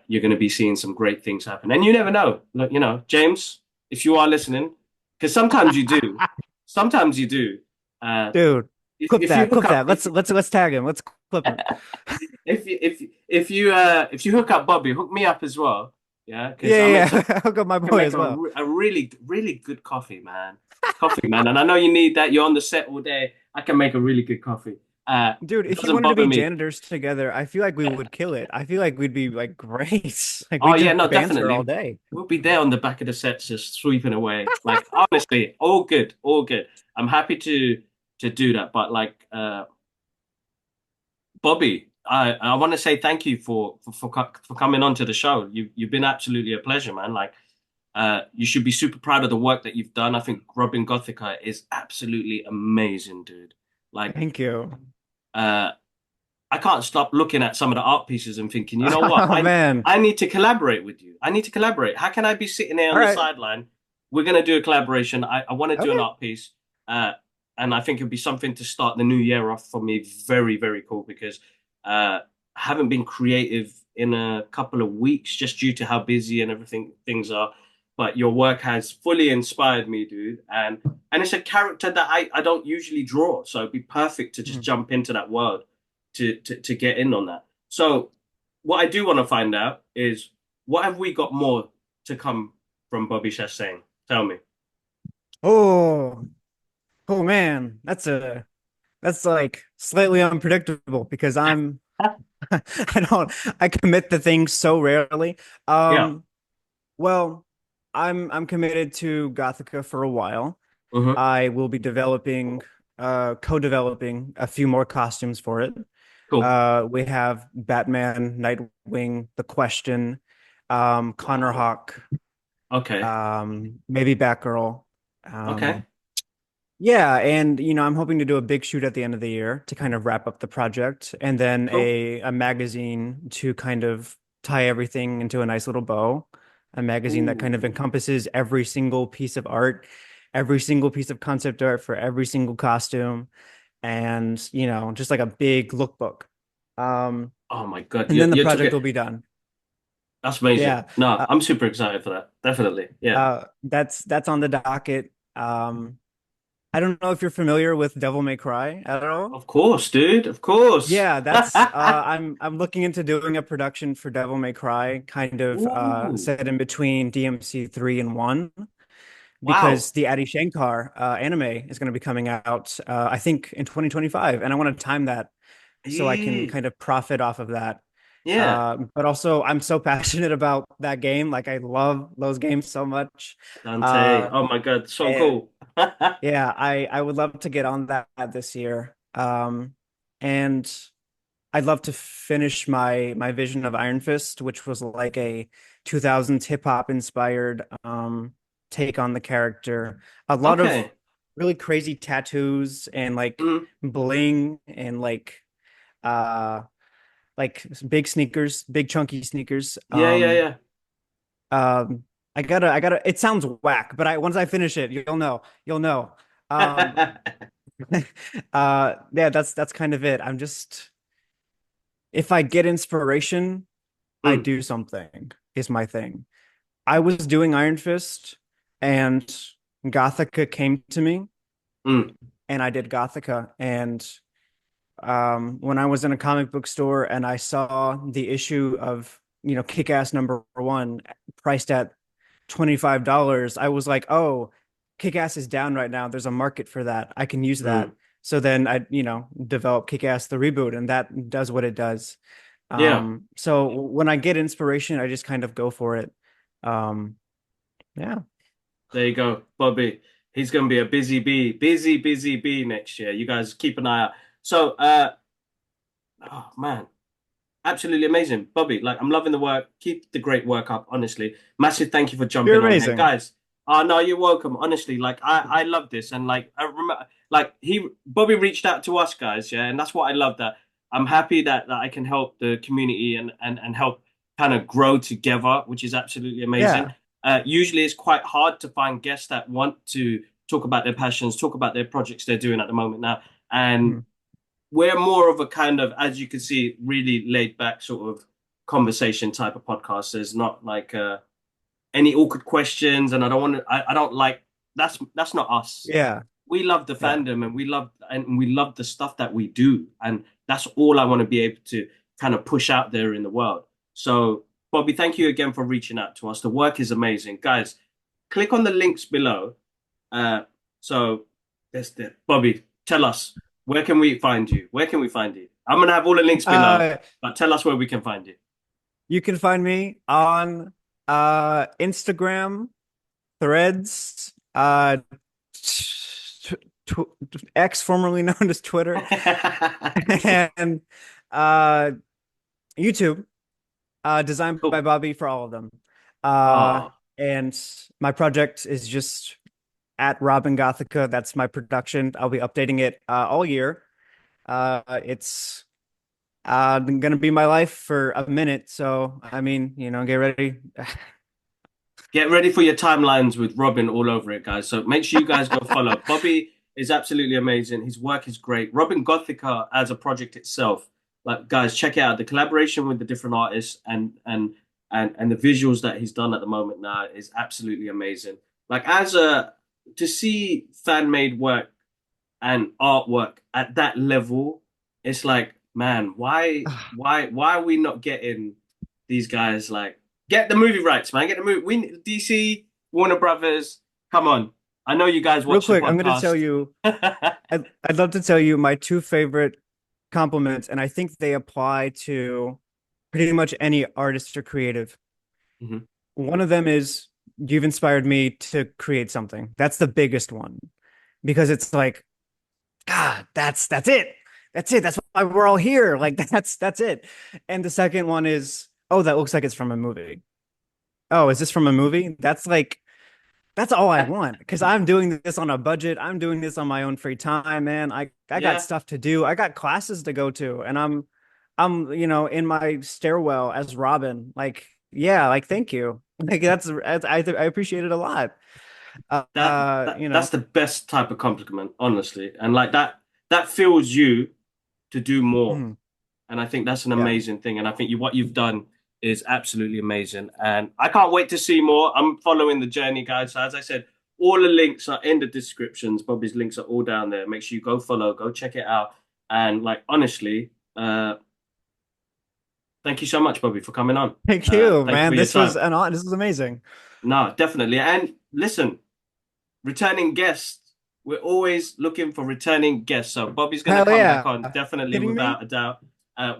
you're going to be seeing some great things happen. And you never know. Look, James, if you are listening, because sometimes you do. Uh, Dude, if you hook clip up, that. Let's tag him. Let's clip it. if you hook up Bobby, hook me up as well. Yeah, because Yeah, I make yeah, some yeah. Hook up my can boy make as well. a really really good coffee, man. Coffee, man, and I know you need that. You're on the set all day. I can make a really good coffee. Dude, It if you doesn't wanted to bother be me. janitors together, I feel like we would kill it. I feel like we'd be like great. Like Oh we yeah, just no, banter all definitely. day. We'll be there on the back of the sets, just sweeping away. Like honestly, all good, all good. I'm happy to do that, but like Bobby, I want to say thank you for coming on to the show. You've been absolutely a pleasure, man. Like, you should be super proud of the work that you've done. I think Robin Gothica is absolutely amazing, dude. Like, Thank you. uh, I can't stop looking at some of the art pieces and thinking, you know what? Oh man. I need to collaborate with you. I need to collaborate. How can I be sitting there All on the right. sideline? we're gonna do a collaboration. I want to do an Okay. art piece, uh, and I think it'd be something to start the new year off for me. Very, very cool because I haven't been creative in a couple of weeks just due to how busy and everything things are. But your work has fully inspired me, dude, and it's a character that I don't usually draw, so it'd be perfect to just Mhm. jump into that world to get in on that. So, what I do want to find out is what have we got more to come from Bobby Chastain? Tell me. Oh, oh man, that's like slightly unpredictable because I don't I commit to things so rarely. Yeah. Um, well, I'm committed to Gothica for a while. Mm-hmm. I will be co-developing a few more costumes for it. Cool. We have Batman, Nightwing, The Question, Connor Wow. Hawk, Okay. maybe Batgirl. Okay. Um, yeah, and I'm hoping to do a big shoot at the end of the year to kind of wrap up the project, and then Cool. a magazine to kind of tie everything into a nice little bow. A magazine that kind of Ooh. encompasses every single piece of art, every single piece of concept art for every single costume, and just like a big lookbook. Um, Oh my God. and then the You took project will it. be done. That's amazing. Yeah, No, uh, I'm super excited for that. Definitely. Yeah. that's on the docket. I don't know if you're familiar with Devil May Cry at all. Of course, dude. Of course. Yeah, that's I'm looking into doing a production for Devil May Cry, kind of Ooh. set in between DMC 3 and 1, Wow. because the Adi Shankar anime is going to be coming out I think in 2025, and I want to time that so I can Yeah. kind of profit off of that. Yeah. But also I'm so passionate about that game. Like I love those games so much. Dante. Uh, Oh my God. So and cool. yeah, I would love to get on that this year. And I'd love to finish my vision of Iron Fist, which was like a 2000s hip hop inspired take on the character. A lot of Okay. really crazy tattoos and like Mm. bling and uh like big sneakers, big chunky sneakers. Yeah, yeah, yeah. Um I gotta it sounds whack, but I once I finish it, you'll know. You'll know. Um yeah, that's kind of it. I'm just if I get inspiration, I Mm, do something is my thing. I was doing Iron Fist and Gothica came to me mm, and I did Gothica. And when I was in a comic book store and I saw the issue of, Kick-Ass #1 priced at $25, I was like, oh, Kick-Ass is down right now. There's a market for that. I can use mm. that. So then I, develop Kick-Ass the reboot and that does what it does. Yeah. So when I get inspiration, I just kind of go for it. Um, yeah. There you go, Bobby. He's going to be a busy bee, busy, busy bee next year. You guys keep an eye out. So, oh man, absolutely amazing, Bobby. Like, I'm loving the work. Keep the great work up. Honestly, massive thank you for You're jumping on here, amazing. guys. Oh no, you're welcome. Honestly, like I love this, and like I remember, like Bobby reached out to us guys, yeah, and that's what I love. That I'm happy that I can help the community and help kind of grow together, which is absolutely amazing. Yeah. Usually, it's quite hard to find guests that want to talk about their passions, talk about their projects they're doing at the moment now, and Mhm. we're more of a kind of, as you can see, really laid back sort of conversation type of podcast. There's not like any awkward questions, and I don't want to. I don't like that's not us. Yeah. We love the Yeah. fandom, and we love the stuff that we do, and that's all I want to be able to kind of push out there in the world. So, Bobby, thank you again for reaching out to us. The work is amazing, guys. Click on the links below. Uh, so that's the Bobby. Tell us where can we find you? Where can we find you? I'm gonna have all the links below, Uh, but tell us where we can find you. you can find me on Instagram, Threads, t- X, formerly known as Twitter, and uh, YouTube, designed by Cool. Bobby for all of them. Uh, Oh, and my project is just at Robin Gothica. That's my production. I'll be updating it all year. It's gonna be my life for a minute. So I mean, get ready. Get ready for your timelines with Robin all over it, guys. So make sure you guys go follow. Bobby is absolutely amazing. His work is great. Robin Gothica as a project itself, like guys, check it out. The collaboration with the different artists and the visuals that he's done at the moment now is absolutely amazing. Like as a to see fan made work and artwork at that level, it's like, man, why are we not getting these guys like get the movie rights, man? Get the movie. We DC, Warner Brothers, come on. I know you guys Real watch the quick, I'm going to tell podcast. you, I'd love to tell you my two favorite compliments, and I think they apply to pretty much any artist or creative. Mhm. One of them is you've inspired me to create something. That's the biggest one because it's like, God, that's it. That's it. That's why we're all here. Like that's it. And the second one is, oh, that looks like it's from a movie. Oh, is this from a movie? That's all I want because I'm doing this on a budget. I'm doing this on my own free time, man. I got Yeah, stuff to do. I got classes to go to, and I'm in my stairwell as Robin. Like, yeah, like thank you. Like I appreciate it a lot. that's the best type of compliment, honestly. And like that fuels you to do more. Mhm. And I think that's an Yeah. amazing thing. And I think what you've done is absolutely amazing. And I can't wait to see more. I'm following the journey, guys. So as I said, all the links are in the descriptions. Bobby's links are all down there. Make sure you go follow, go check it out. And like honestly, thank you so much, Bobby, for coming on. Thank you, Thank you for man. your This was time. an this was amazing. No, definitely. And listen, returning guests. We're always looking for returning guests. So Bobby's going to Hell come back yeah. on, definitely Kidding me? without a doubt.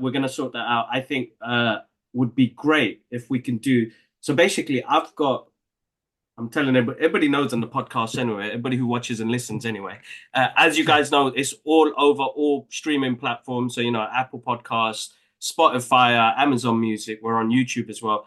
We're going to sort that out. I think would be great if we can do. So basically, I'm telling everybody knows on the podcast anyway, everybody who watches and listens anyway. As you guys know, it's all over all streaming platforms. So, Apple Podcasts, Spotify, Amazon Music. We're on YouTube as well.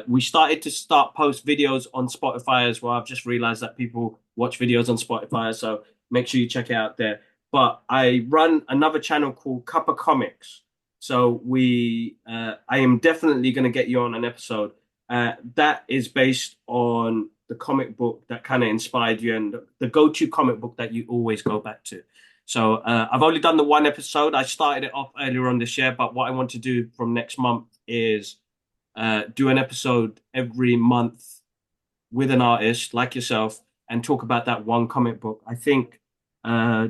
We started to post videos on Spotify as well. I've just realized that people watch videos on Spotify. So make sure you check it out there. But I run another channel called Cup of Comics. So I am definitely going to get you on an episode that is based on the comic book that kind of inspired you and the go-to comic book that you always go back to. So I've only done the one episode. I started it off earlier on this year, but what I want to do from next month is do an episode every month with an artist like yourself and talk about that one comic book. I think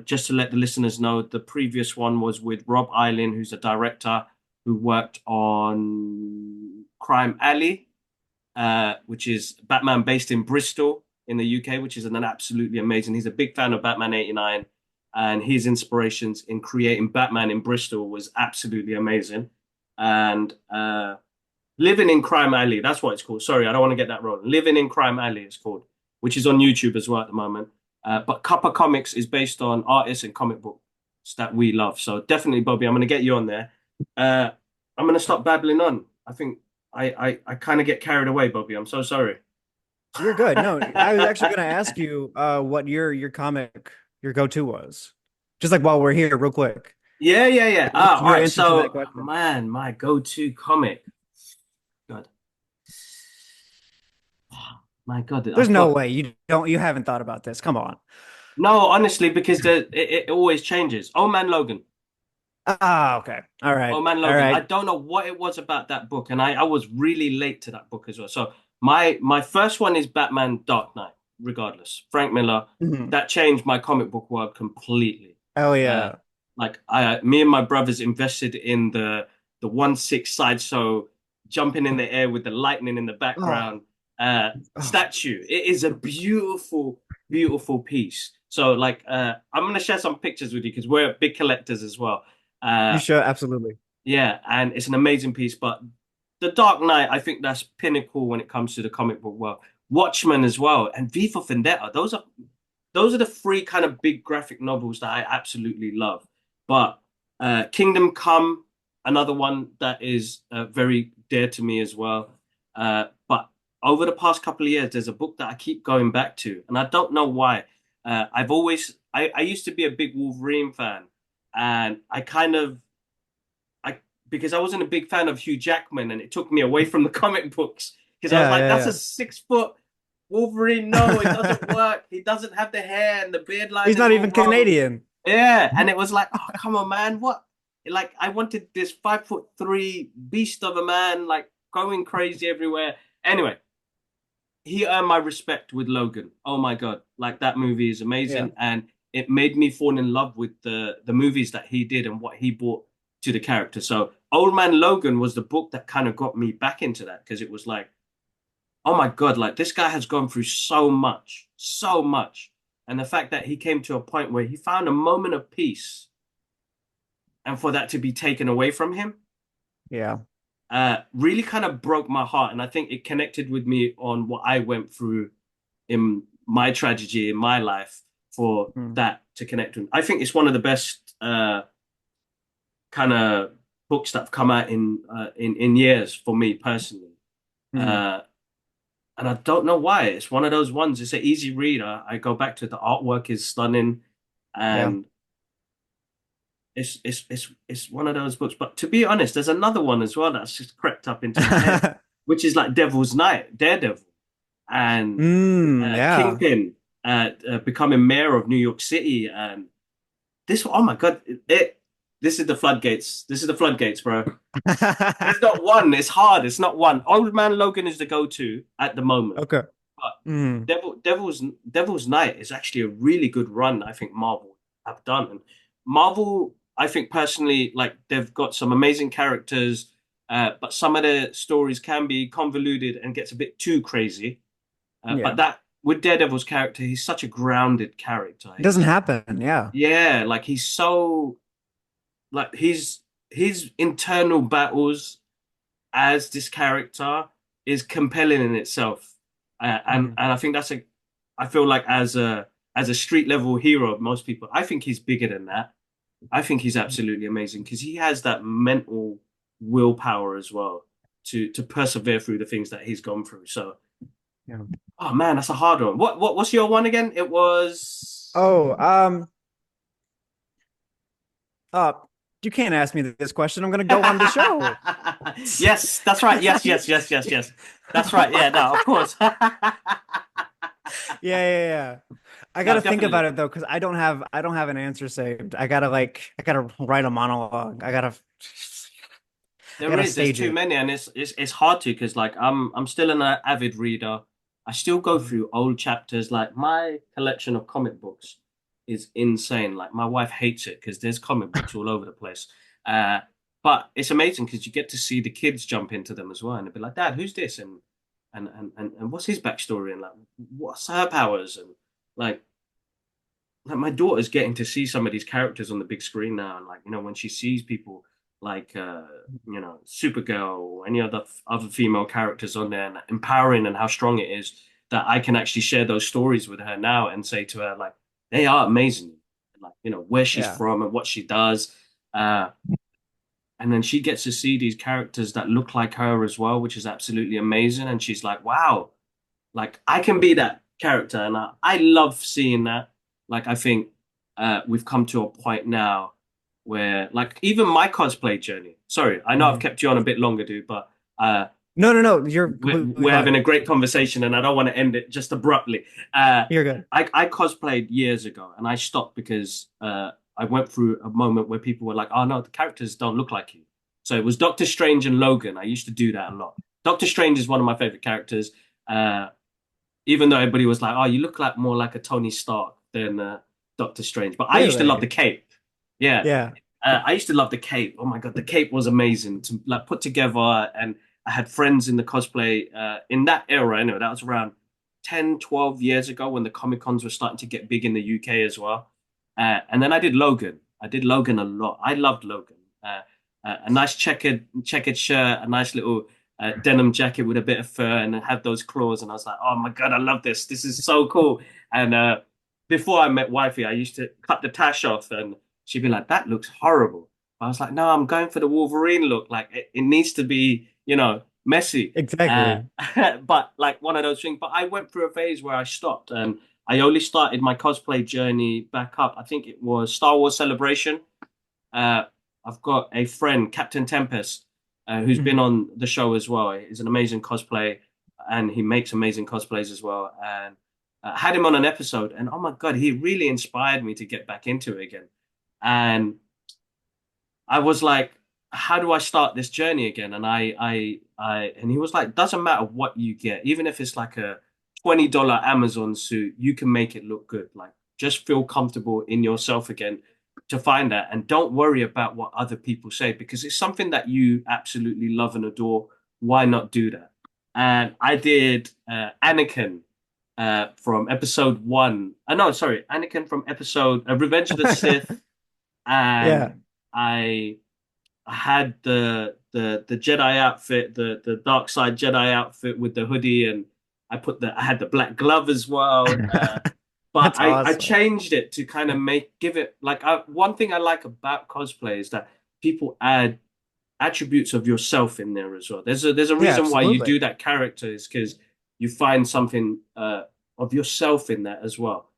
just to let the listeners know, the previous one was with Rob Eiling, who's a director who worked on Crime Alley, which is Batman based in Bristol in the UK, which is an absolutely amazing. He's a big fan of Batman 89, and his inspirations in creating Batman in Bristol was absolutely amazing. And Living in Crime Alley, that's what it's called. Sorry, I don't want to get that wrong. Living in Crime Alley, it's called, which is on YouTube as well at the moment. But Cuppa Comics is based on artists and comic books that we love. So definitely, Bobby, I'm going to get you on there. Uh, I'm going to stop babbling on. I think I kind of get carried away, Bobby. I'm so sorry. You're good. No, I was actually going to ask you what your comic your go-to was. Just like while we're here, real quick. Yeah, yeah, yeah. What was All your right. answer to that So, question? man, my go-to comic. God, my God, There's I've no got way you haven't thought about this. Come on. no, honestly, because it always changes. Oh man, Logan. Ah, okay. All right. Oh man, All Logan. I right. don't know what it was about that book, and I was really late to that book as well. So my first one is Batman Dark Knight, regardless. Frank Miller. Mhm. That changed my comic book world completely. Oh Uh, yeah. like me and my brothers invested in the 1/6 sideshow jumping in the air with the lightning in the Oh, background oh. statue. It is a beautiful, beautiful piece. So like I'm gonna share some pictures with you because we're big collectors as well. You Uh, should absolutely. yeah, and it's an amazing piece. But The Dark Knight, I think that's pinnacle when it comes to the comic book world. Watchmen as well, and V for Vendetta. Those are the three kind of big graphic novels that I absolutely love. But Kingdom Come, another one that is very dear to me as well. But over the past couple of years, there's a book that I keep going back to, and I don't know why. I used to be a big Wolverine fan, and I because I wasn't a big fan of Hugh Jackman, and it took me away from the comic books. Because I was Yeah, like, yeah, that's a yeah. 6 foot Wolverine. No, it doesn't work. He doesn't have the hair and the beard line He's is not all even wrong. Canadian. Yeah, and it was like, oh, come on, man, what? Like, I wanted this 5'3" beast of a man, like going crazy everywhere. Anyway, he earned my respect with Logan. Oh my God, like that movie is Yeah. amazing, and it made me fall in love with the movies that he did and what he brought to the character. So, Old Man Logan was the book that kind of got me back into that because it was like, oh my God, like this guy has gone through so much. And the fact that he came to a point where he found a moment of peace and for that to be taken away from him, Yeah. really kind of broke my heart. And I think it connected with me on what I went through in my tragedy in my life for Mm. that to connect with. I think it's one of the best kind of books that have come out in years for me personally. Mm. Uh, and I don't know why. It's one of those ones. It's an easy read. I go back to it. The artwork is stunning, Yeah. and it's one of those books. But to be honest, there's another one as well that's just crept up into my head, which is like Devil's Night, Daredevil, and Yeah. Kingpin becoming mayor of New York City, and this. Oh my God, this is the floodgates. This is the floodgates, bro. There's not one. It's hard. It's not one. Old Man Logan is the go-to at the moment. Okay. But Mm. Devil's Night is actually a really good run, I think Marvel have done. And Marvel, I think personally, like they've got some amazing characters, but some of the stories can be convoluted and gets a bit too crazy. But Yeah. that with Daredevil's character, he's such a grounded character. It doesn't happen. Yeah. Yeah, like he's so like his internal battles as this character is compelling in itself, Mm. and I think that's a I feel like as a street level hero of most people, I think he's bigger than that. I think he's absolutely amazing because he has that mental willpower as well to persevere through the things that he's gone through. So, Yeah. oh man, that's a hard one. What's your one again? It was. Oh, uh, you can't ask me this question. I'm gonna go on the show. Yes, that's right. Yes. That's right. Yeah, no, of course. Yeah, yeah, yeah. I No, gotta think about definitely. it though, because I don't have an answer saved. I gotta write a monologue. I There gotta is. There's stage too it. many, and it's hard to because like I'm still an avid reader. I still go Mhm. through old chapters. Like my collection of comic books is insane. Like my wife hates it because there's comic books all over the place. Uh, but it's amazing because you get to see the kids jump into them as well, and they'll be like, "Dad, who's this?" And what's his backstory and like what's her powers and like my daughter's getting to see some of these characters on the big screen now, and like when she sees people like Supergirl or any other female characters on there, and empowering and how strong it is that I can actually share those stories with her now and say to her like they are amazing, like where she's Yeah, from and what she does, uh, and then she gets to see these characters that look like her as well, which is absolutely amazing, and she's like, wow, like I can be that character, and I love seeing that. Like I think we've come to a point now where, like, even my cosplay journey. Sorry, I know I've mhm. kept you on a bit longer, dude, but No, no, no. You're completely we're having fine. a great conversation, and I don't want to end it just abruptly. Uh, You're good. I cosplayed years ago, and I stopped because I went through a moment where people were like, "Oh no, the characters don't look like you." So it was Doctor Strange and Logan. I used to do that a lot. Doctor Strange is one of my favorite characters. Even though everybody was like, "Oh, you look like more like a Tony Stark than Doctor Strange," but I used to love the Really? cape. Yeah, Yeah. I used to love the cape. Oh my God, the cape was amazing to like put together. And I had friends in the cosplay in that era. Anyway, that was around 10, 12 years ago when the Comic Cons were starting to get big in the UK as well. And then I did Logan. I did Logan a lot. I loved Logan. A nice checkered shirt, a nice little denim jacket with a bit of fur, and it had those claws. And I was like, oh my God, I love this. This is so cool. And before I met Wifey, I used to cut the tash off, and she'd be like, that looks horrible. I was like, no, I'm going for the Wolverine look. Like it needs to be, messy. Uh, Exactly. but like one of those things. But I went through a phase where I stopped, and I only started my cosplay journey back up. I think it was Star Wars Celebration. Uh, I've got a friend, Captain Tempest, who's been Mhm. on the show as well. He's an amazing cosplay. and he makes amazing cosplays as well. And I had him on an episode, and oh my God, he really inspired me to get back into it again. And I was like, how do I start this journey again? And and he was like, doesn't matter what you get, even if it's like a $20 Amazon suit, you can make it look good. Like, just feel comfortable in yourself again to find that. And don't worry about what other people say because it's something that you absolutely love and adore. Why not do that? And I did Anakin from episode one. No, sorry, Anakin from episode Revenge of the Sith, Yeah. and I had the Jedi outfit, the dark side Jedi outfit with the hoodie, and I had the black glove as well. But That's I awesome. changed it to kind of give it like one thing I like about cosplay is that people add attributes of yourself in there as well. There's a Yeah, reason why you absolutely. do that character is because you find something of yourself in that as well.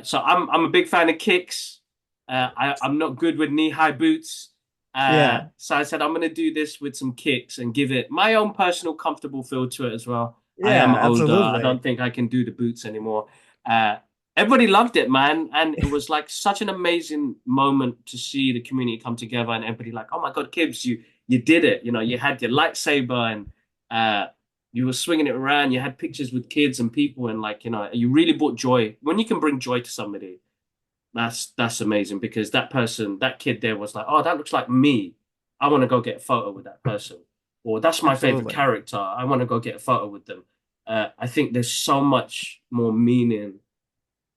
So I'm a big fan of kicks. I'm not good with knee-high boots. Yeah. So I said I'm gonna do this with some kicks and give it my own personal comfortable feel to it as well. I Yeah, am older. I absolutely. don't think I can do the boots anymore. Uh, Everybody loved it, man, and it was like such an amazing moment to see the community come together and everybody like, oh my God, Kibbs, you did it. You know, you had your lightsaber and uh, you were swinging it around. You had pictures with kids and people, and like, you know, you really brought joy. When you can bring joy to somebody, that's amazing because that person, that kid there was like, oh, that looks like me. I want to go get a photo with that person. Or that's my favorite Absolutely. character. I want to go get a photo with them. I think there's so much more meaning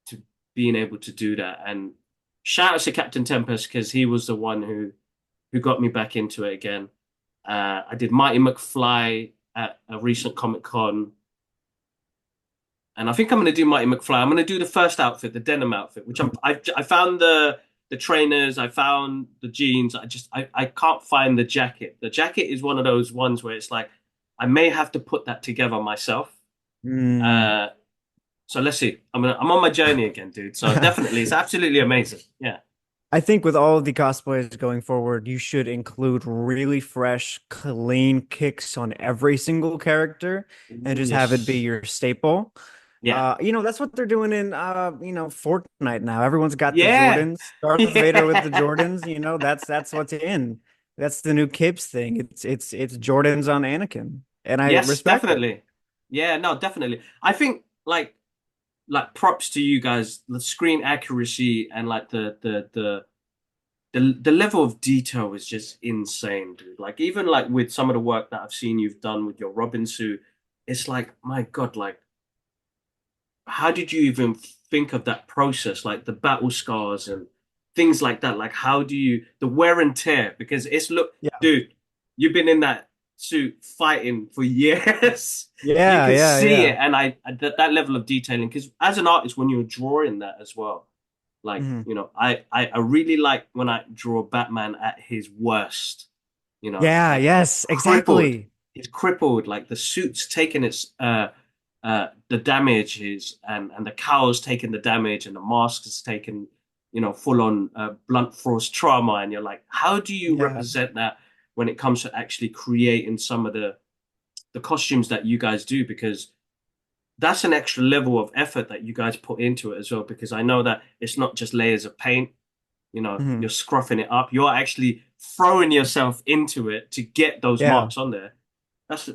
to being able to do that. And shout out to Captain Tempest because he was the one who got me back into it again. I did Mighty McFly at a recent Comic Con, and I think I'm going to do Mighty McFly. I'm going to do the first outfit, the denim outfit, which I found the trainers, I found the jeans. I can't find the jacket. The jacket is one of those ones where it's like I may have to put that together myself. Mm. Uh, so let's see. I'm on my journey again, dude. So definitely, it's absolutely amazing. Yeah. I think with all of the cosplays going forward, you should include really fresh, clean kicks on every single character and Ooh, just have it be yes. your staple. Yeah. That's what they're doing in Fortnite now. Everyone's got the Yeah. Jordans. Darth Vader with the Yeah. Jordans, that's what's in. That's the new Kibbs thing. It's Jordans on Anakin. And I Yes, respect it. definitely. Yeah, no, definitely. I think like props to you guys, the screen accuracy and like the level of detail is just insane, dude. Like even like with some of the work that I've seen you've done with your Robin suit, it's like, my God, like how did you even think of that process? Like the battle scars and things like that. Like how do you the wear and tear? Because it's look, Yeah. dude, you've been in that suit fighting for years. You Yeah, can yeah, see it, yeah. and that level of detailing. Because as an artist, when you're drawing that as well, like Mhm. you know, I really like when I draw Batman at his worst. You know, Yeah, like yes, crippled. exactly. He's crippled. Like the suit's taking its the damage is and the cowl's taking the damage and the mask is taken, you know, full on blunt force trauma. And you're like, how do you Yeah. represent that when it comes to actually creating some of the costumes that you guys do? Because that's an extra level of effort that you guys put into it as well. Because I know that it's not just layers of paint, you know, you're Mhm. scruffing it up. You're actually throwing yourself into it to get those Yeah. marks on there. That's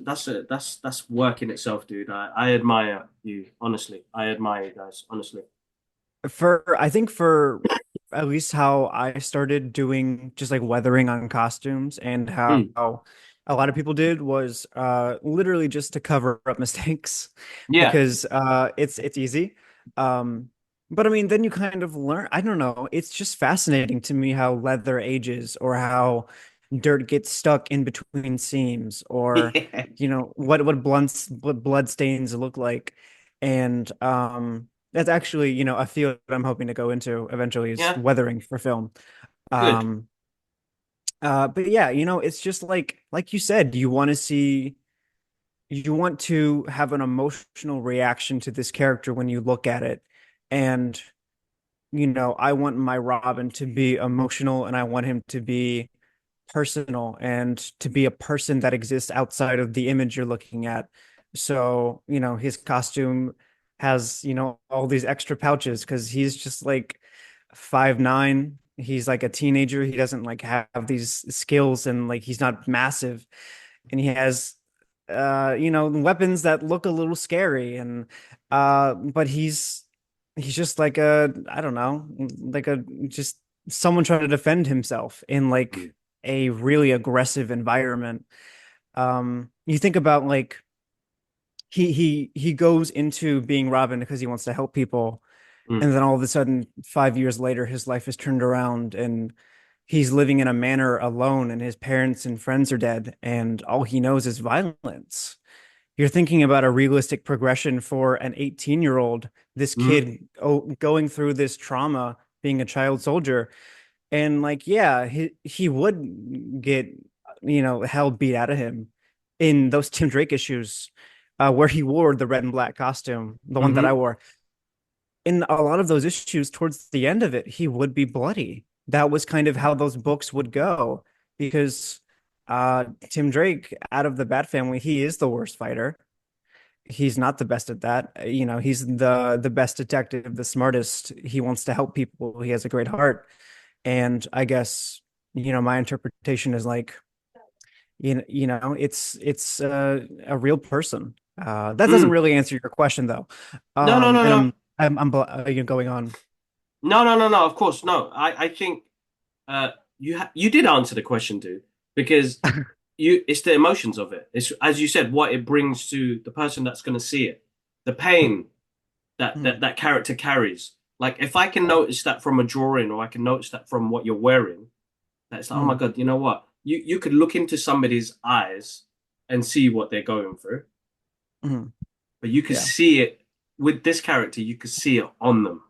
work in itself, dude. I admire you, honestly. I admire you guys, honestly. I think for at least how I started doing just like weathering on costumes and how Mm, a lot of people did was literally just to cover up mistakes yeah. because it's easy. Um but I mean then you kind of learn, I don't know, it's just fascinating to me how leather ages or how dirt gets stuck in between seams or Yeah. what blood stains look like. And that's actually, a field that I'm hoping to go into eventually is Yeah. weathering for film. Good. Um, but yeah, it's just like you said, you want to have an emotional reaction to this character when you look at it. And, I want my Robin to be emotional and I want him to be personal and to be a person that exists outside of the image you're looking at. So, his costume has, all these extra pouches because he's just like 5'9". He's like a teenager. He doesn't like have these skills and like he's not massive. And he has weapons that look a little scary and but he's just like I don't know, like a just someone trying to defend himself in Mm, like a really aggressive environment. You think about like he goes into being Robin because he wants to help people, mm, and then all of a sudden 5 years later his life is turned around and he's living in a manor alone and his parents and friends are dead and all he knows is violence. You're thinking about a realistic progression for an 18-year-old, this mm, kid going through this trauma being a child soldier. And like, yeah, he would get, hell beat out of him in those Tim Drake issues, where he wore the red and black costume, the one that I mm-hmm, wore. In a lot of those issues, towards the end of it, he would be bloody. That was kind of how those books would go because Tim Drake, out of the Bat family, he is the worst fighter. He's not the best at that. He's the best detective, the smartest. He wants to help people. He has a great heart. And I guess, my interpretation is like, it's a real person. That doesn't mm. really answer your question though. No, no, no, And no, going on. no, no, no, no. Of course, no. I think you did answer the question, dude, because it's the emotions of it. It's as you said, what it brings to the person that's going to see it, the pain that Hmm. that character carries. Like if I can notice that from a drawing, or I can notice that from what you're wearing, that's like, oh my Hmm. God, you know what? You could look into somebody's eyes and see what they're going through, Hmm. but you could Yeah. see it with this character. You could see it on them.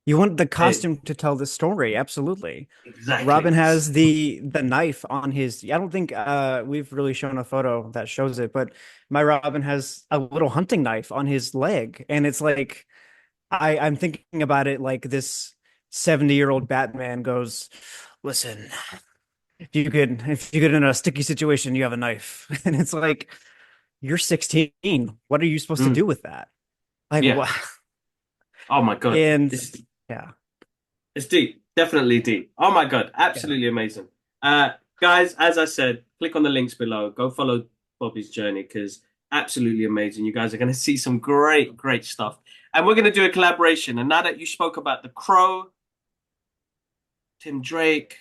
You want the Eh, costume to tell the story. Absolutely. Robin exactly. has the knife on his. I don't think we've really shown a photo that shows it, but my Robin has a little hunting knife on his leg, and it's like I'm thinking about it like this 70-year-old Batman goes, "Listen, if you get in a sticky situation, you have a knife," and it's like you're 16. What are you supposed to Mm, do with that? Like yeah. what? Oh my God. And It's yeah, it's deep. Definitely deep. Oh my God. yeah. Absolutely amazing. Guys, as I said, click on the links below. Go follow Bobby's journey because absolutely amazing. You guys are going to see some great, great stuff. And we're going to do a collaboration. And now that you spoke about The Crow, Tim Drake,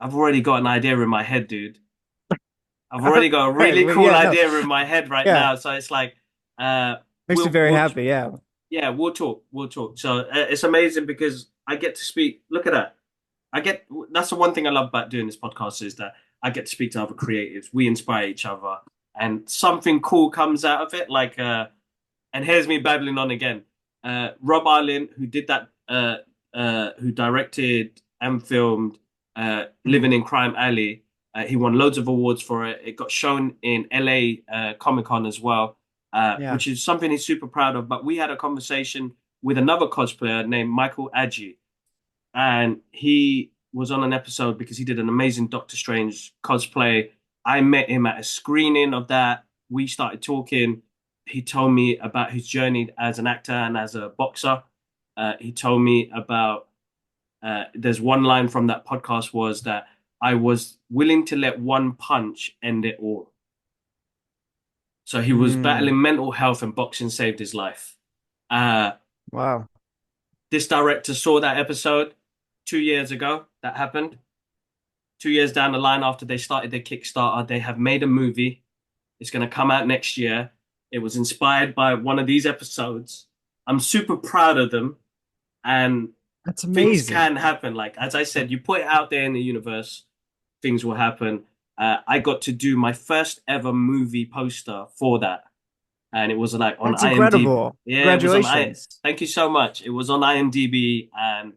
I've already got an idea in my head, dude. I've All already got a right. really Well, cool yeah, no, idea in my head right yeah. now. So it's like, uh, Makes me very we'll happy. Yeah. yeah, we'll talk. We'll talk. So it's amazing because I get to speak. Look at that. I get that's the one thing I love about doing this podcast is that I get to speak to other creatives. We inspire each other, and something cool comes out of it. Like, and here's me babbling on again. Rob Arlin, who did that, who directed and filmed Mhm. Living in Crime Alley. He won loads of awards for it. It got shown in LA Comic Con as well, Yeah. which is something he's super proud of. But we had a conversation with another cosplayer named Michael Adji, and he was on an episode because he did an amazing Doctor Strange cosplay. I met him at a screening of that. We started talking. He told me about his journey as an actor and as a boxer. He told me about there's one line from that podcast was that I was willing to let one punch end it all. So he was Mm. battling mental health and boxing saved his life. Uh, Wow. this director saw that episode 2 years ago. That happened. 2 years down the line after they started their Kickstarter, they have made a movie. It's going to come out next year. It was inspired by one of these episodes. I'm super proud of them, and That's things amazing. can happen. Like, as I said, you put it out there in the universe, things will happen. I got to do my first ever movie poster for that, and it was like on That's IMDb. incredible. Yeah, it was on I. Congratulations. Thank you so much. It was on IMDb, and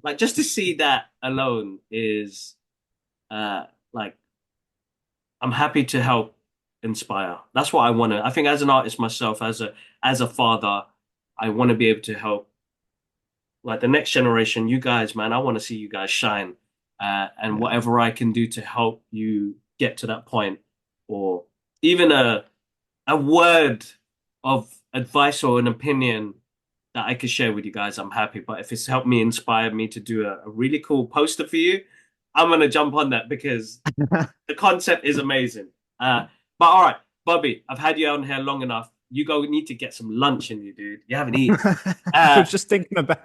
like just to see that alone is like I'm happy to help inspire. That's what I want to. I think as an artist myself, as a father, I want to be able to help like the next generation. You guys, man, I want to see you guys shine, and Yeah. whatever I can do to help you get to that point, or even a word. of advice or an opinion that I could share with you guys, I'm happy. But if it's helped me, inspired me to do a really cool poster for you, I'm gonna jump on that because the concept is amazing. But all right, Bobby, I've had you on here long enough. You go need to get some lunch in you, dude. You haven't eaten. I Uh, was just thinking about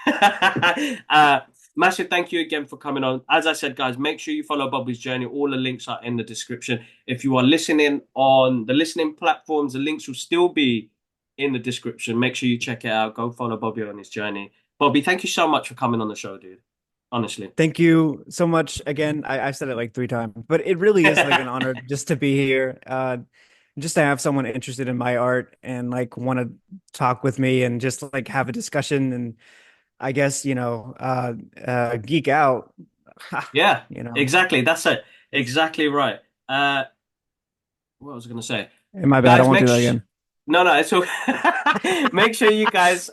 it. uh, massive thank you again for coming on. As I said, guys, make sure you follow Bobby's journey. All the links are in the description. If you are listening on the listening platforms, the links will still be in the description. Make sure you check it out. Go follow Bobby on his journey. Bobby, thank you so much for coming on the show, dude. Honestly. Thank you so much again. I've said it like 3 times, but it really is like an honor just to be here. Just to have someone interested in my art and like want to talk with me and just like have a discussion and I guess, geek out. Yeah, You know, exactly. That's it. it's Exactly right. Uh, what was I going to say? my bad. I Guys, won't do make that sh again. no, no, it's all make sure you guys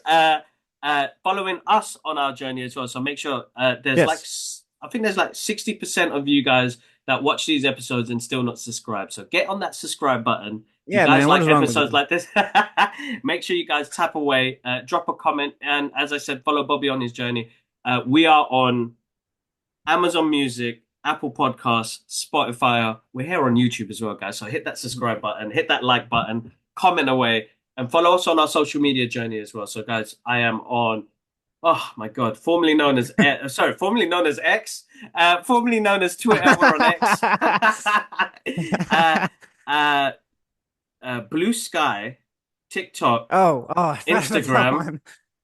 following us on our journey as well. So make sure there's like Yes. I think there's like 60% of you guys that watch these episodes and still not subscribed. So get on that subscribe button. If you Yeah, guys man. What like is wrong with episodes you? like this, make sure you guys tap away, drop a comment, and as I said, follow Bobby on his journey. We are on Amazon Music, Apple Podcasts, Spotify. We're here on YouTube as well, guys. So hit that subscribe button, hit that like button, comment away, and follow us on our social media journey as well. So, guys, I am on. Oh my God, formerly known as sorry, formerly known as X, formerly known as Twitter. We're on X. uh, uh, Blue Sky, TikTok, Oh, I forgot about that Instagram. one.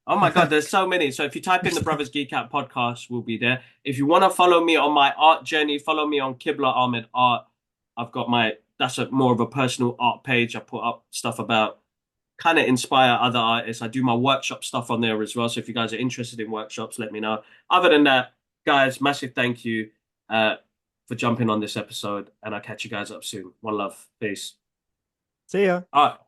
Oh my God, there's so many. So if you type in the Brothers Geek Out podcast, we'll be there. If you want to follow me on my art journey, follow me on Kibla Ahmed Art. I've got that's a more of a personal art page. I put up stuff about kind of inspire other artists. I do my workshop stuff on there as well. So if you guys are interested in workshops, let me know. Other than that, guys, massive thank you uh, for jumping on this episode. And I'll catch you guys up soon. One love. Peace. See ya. All right.